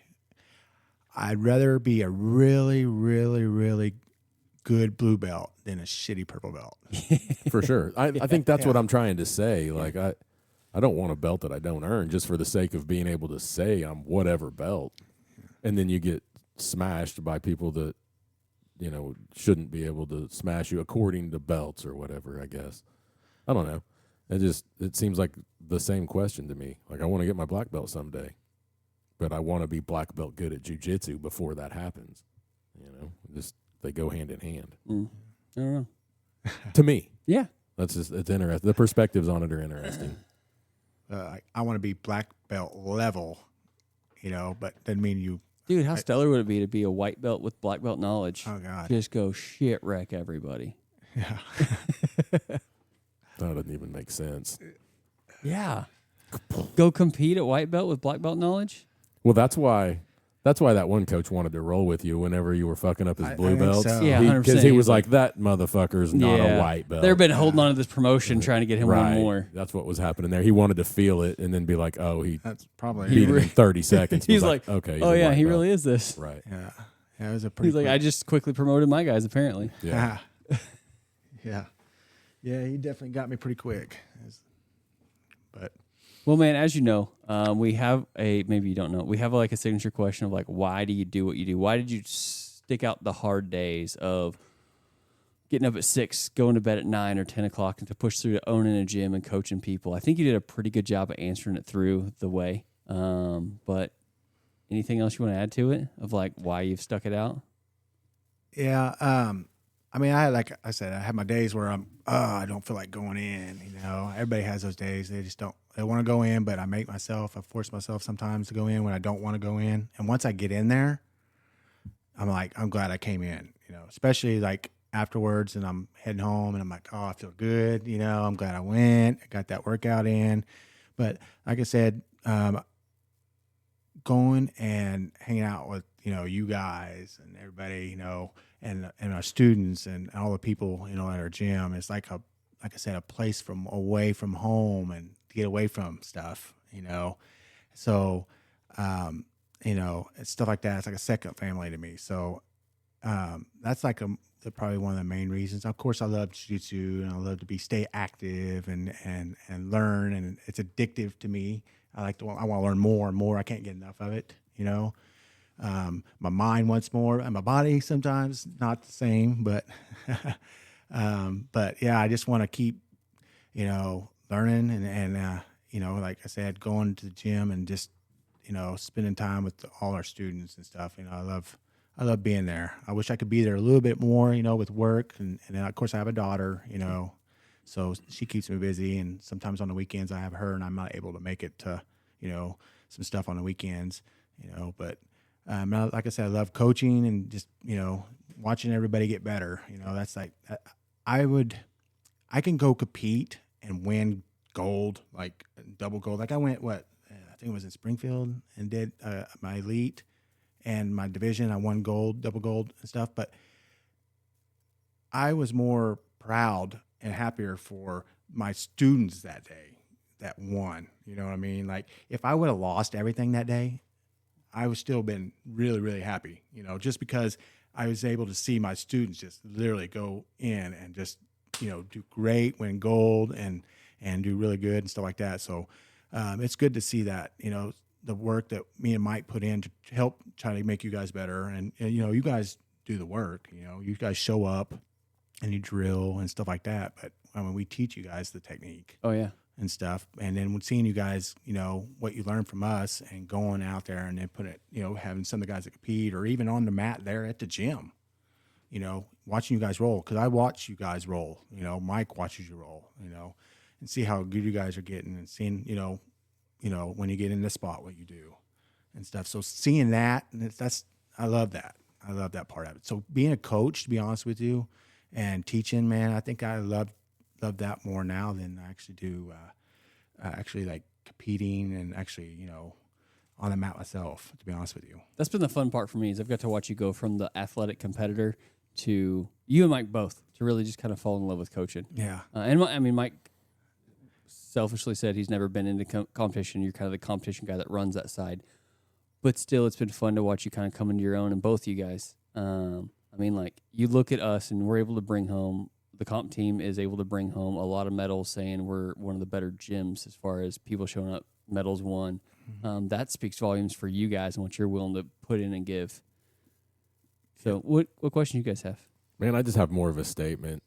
I'd rather be a really, really, really good blue belt than a shitty purple belt. For sure. I think that's what I'm trying to say. Like, I don't want a belt that I don't earn just for the sake of being able to say I'm whatever belt. And then you get smashed by people that, you know, shouldn't be able to smash you according to belts or whatever, I guess. I don't know. It seems like the same question to me. Like, I want to get my black belt someday, but I want to be black belt good at jiu-jitsu before that happens. You know, they go hand in hand. I don't know. To me. Yeah. It's interesting. The perspectives on it are interesting. I want to be black belt level, you know, but doesn't mean you. Dude, how stellar would it be to be a white belt with black belt knowledge? Oh, God. Just go shit wreck everybody. Yeah. That doesn't even make sense. Yeah. Go compete at white belt with black belt knowledge? Well, that's why that one coach wanted to roll with you whenever you were fucking up his blue belts. So. Yeah, 100%. Because he was like, that motherfucker's not a white belt. They've been holding on to this promotion trying to get him one more. That's what was happening there. He wanted to feel it and then be like, oh, that's probably beat him in 30 seconds. He's like, okay. Oh, yeah, he belt. really is this. Right. Yeah. Yeah, it was a pretty. He's like, quick- I just quickly promoted my guys, apparently. Yeah. yeah, yeah. He definitely got me pretty quick. But Well, man, as you know, we have maybe you don't know, we have like a signature question of like, why do you do what you do? Why did you stick out the hard days of getting up at 6, going to bed at 9 or 10 o'clock, and to push through to owning a gym and coaching people? I think you did a pretty good job of answering it through the way. But anything else you want to add to it of like why you've stuck it out? yeah, I mean, like I said, I have my days where I don't feel like going in. You know, everybody has those days. They just don't. They want to go in, but I force myself sometimes to go in when I don't want to go in. And once I get in there, I'm glad I came in. You know, especially like afterwards, and I'm heading home, and I'm like, oh, I feel good. You know, I'm glad I went. I got that workout in. But like I said, going and hanging out with you guys and everybody, and our students and all the people at our gym, it's like I said, a place away from home and to get away from stuff, so it's stuff like that. It's like a second family to me. So that's like probably one of the main reasons. Of course, I love jiu-jitsu and I love to stay active and learn, and it's addictive to me. I want to learn more and more. I can't get enough of it, My mind wants more, and my body sometimes not the same, but yeah, I just want to keep, learning and like I said, going to the gym and just, spending time with all our students and stuff. I love being there. I wish I could be there a little bit more, with work, and then of course I have a daughter, so she keeps me busy, and sometimes on the weekends I have her, and I'm not able to make it to, some stuff on the weekends, but like I said, I love coaching and just, watching everybody get better. That's like, I can go compete and win gold, like double gold. Like I went, I think it was in Springfield, and did my elite and my division. I won gold, double gold and stuff, but I was more proud and happier for my students that day that won. You know what I mean? Like if I would have lost everything that day, I would still been really, really happy, just because I was able to see my students just literally go in and just, do great, win gold and do really good and stuff like that. So it's good to see that, the work that me and Mike put in to help try to make you guys better. And you guys do the work, you guys show up and you drill and stuff like that. But we teach you guys the technique. Oh yeah. And stuff. And then when seeing you guys, what you learned from us and going out there and then put it, having some of the guys that compete or even on the mat there at the gym, watching you guys roll. Cause I watch you guys roll, Mike watches you roll, and see how good you guys are getting and seeing, when you get in the spot, what you do and stuff. So seeing that, and I love that. I love that part of it. So being a coach, to be honest with you, and teaching, man, I think I love that more now than I actually do actually like competing and actually on the mat myself, to be honest with you. That's been the fun part for me, is I've got to watch you go from the athletic competitor to you and Mike both to really just kind of fall in love with coaching. Yeah. And Mike selfishly said he's never been into competition. You're kind of the competition guy that runs that side, but still it's been fun to watch you kind of come into your own, and both you guys. Like you look at us and we're able to bring home, the comp team is able to bring home a lot of medals, saying we're one of the better gyms as far as people showing up, medals won. Mm-hmm. That speaks volumes for you guys and what you're willing to put in and give. So what question you guys have? Man, I just have more of a statement.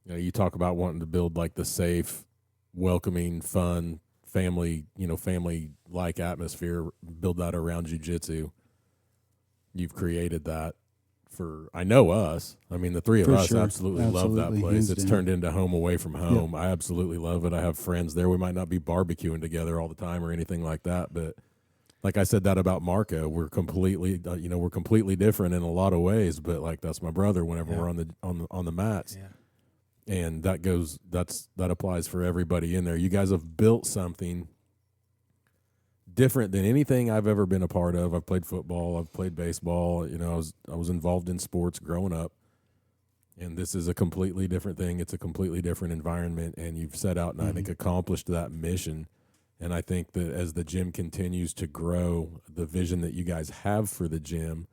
You talk about wanting to build like the safe, welcoming, fun, family-like atmosphere, build that around jiu-jitsu. You've created that for, I know us. I mean, the three of us absolutely love that place. It's turned into home away from home. Yep. I absolutely love it. I have friends there. We might not be barbecuing together all the time or anything like that, but like I said that about Marco, we're completely different in a lot of ways, but like that's my brother whenever we're on the mats. Yeah. And that applies for everybody in there. You guys have built something different than anything I've ever been a part of. I've played football, I've played baseball, I was involved in sports growing up. And this is a completely different thing. It's a completely different environment, and you've set out and I think accomplished that mission. And I think that as the gym continues to grow, the vision that you guys have for the gym,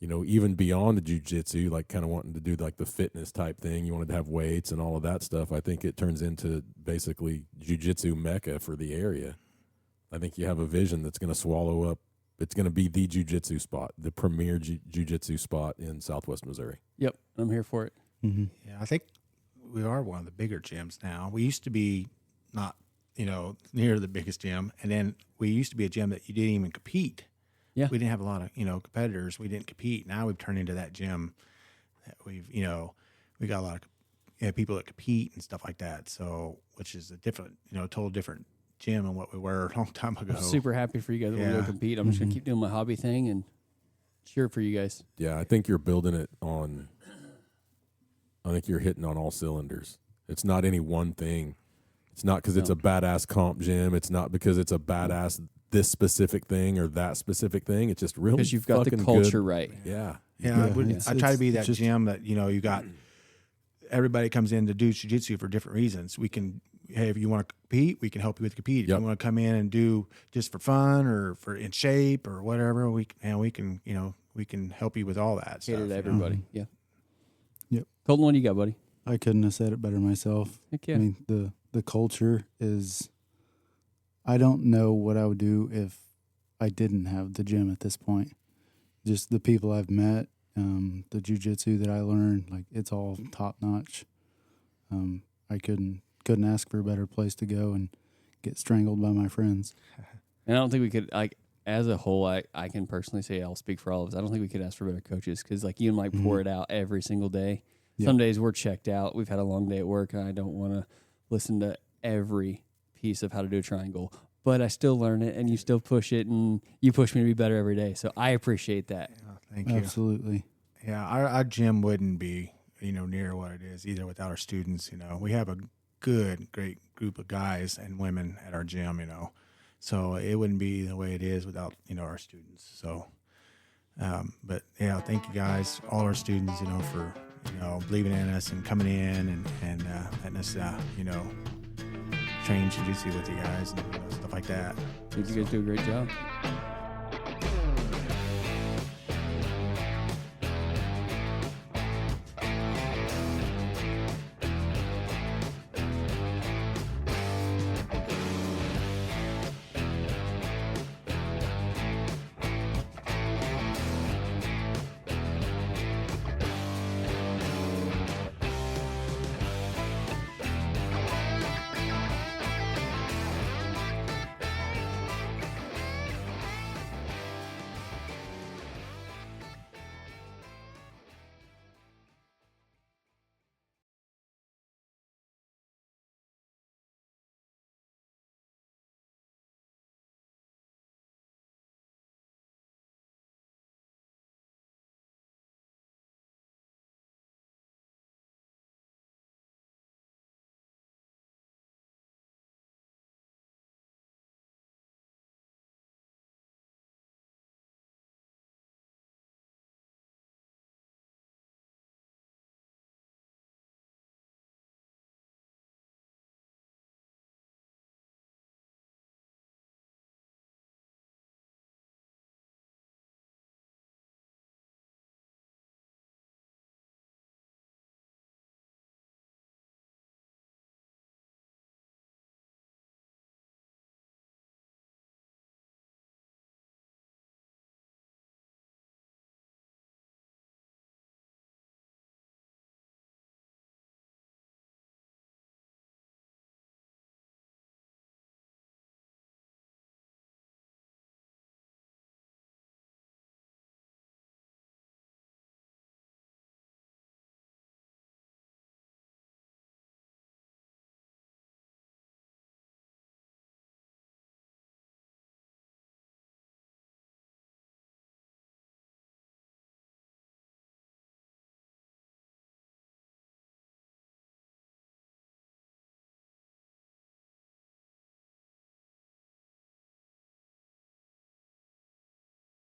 you know, even beyond the jiu-jitsu, like kind of wanting to do like the fitness type thing, you wanted to have weights and all of that stuff. I think it turns into basically jiu-jitsu mecca for the area. I think you have a vision that's going to swallow up. It's going to be the jiu-jitsu spot, the premier jiu-jitsu spot in Southwest Missouri. Yep, I'm here for it. Mm-hmm. Yeah, I think we are one of the bigger gyms now. We used to be not, you know, near the biggest gym, and then we used to be a gym that you didn't even compete. Yeah. We didn't have a lot of, you know, competitors. We didn't compete. Now we've turned into that gym that we've, you know, we got a lot of people that compete and stuff like that. So, which is a different, you know, total different gym than what we were a long time ago. I'm super happy for you guys that we're going to compete. I'm just going to keep doing my hobby thing and cheer for you guys. Yeah, I think you're building it on, I think you're hitting on all cylinders. It's not any one thing. It's not because it's a badass comp gym. It's not because it's a badass this specific thing or that specific thing. It's just really because you've got the fucking culture good. right. Yeah. Yeah, Yeah. I try to be that gym that, you know, you got everybody comes in to do jiu-jitsu for different reasons. We can, hey, if you want to compete, we can help you with compete. If Yep. you want to come in and do just for fun or for in shape or whatever, we can, you know, we can help you with all that Cater stuff. to everybody. Yeah. Yep. Colton, what do you got, buddy? I couldn't have said it better myself. Heck yeah. I mean, the culture is, I don't know what I would do if I didn't have the gym at this point. Just the people I've met, the jiu-jitsu that I learned, like it's all top notch. I couldn't ask for a better place to go and get strangled by my friends. And I don't think we could, like, as a whole, I can personally say, I'll speak for all of us, I don't think we could ask for better coaches because, like, you and Mike pour it out every single day. Yep. Some days we're checked out. We've had a long day at work, and I don't want to listen to every piece of how to do a triangle. But I still learn it, and you still push it, and you push me to be better every day. So I appreciate that. Yeah, thank you. Absolutely. Yeah, our gym wouldn't be, you know, near what it is either without our students. You know, we have a great group of guys and women at our gym. You know, so it wouldn't be the way it is without, you know, our students. So, but yeah, thank you guys, all our students, you know, for, you know, believing in us and coming in and letting us, you know, train jiu-jitsu with you guys and, you know, stuff like that. You guys do a great job.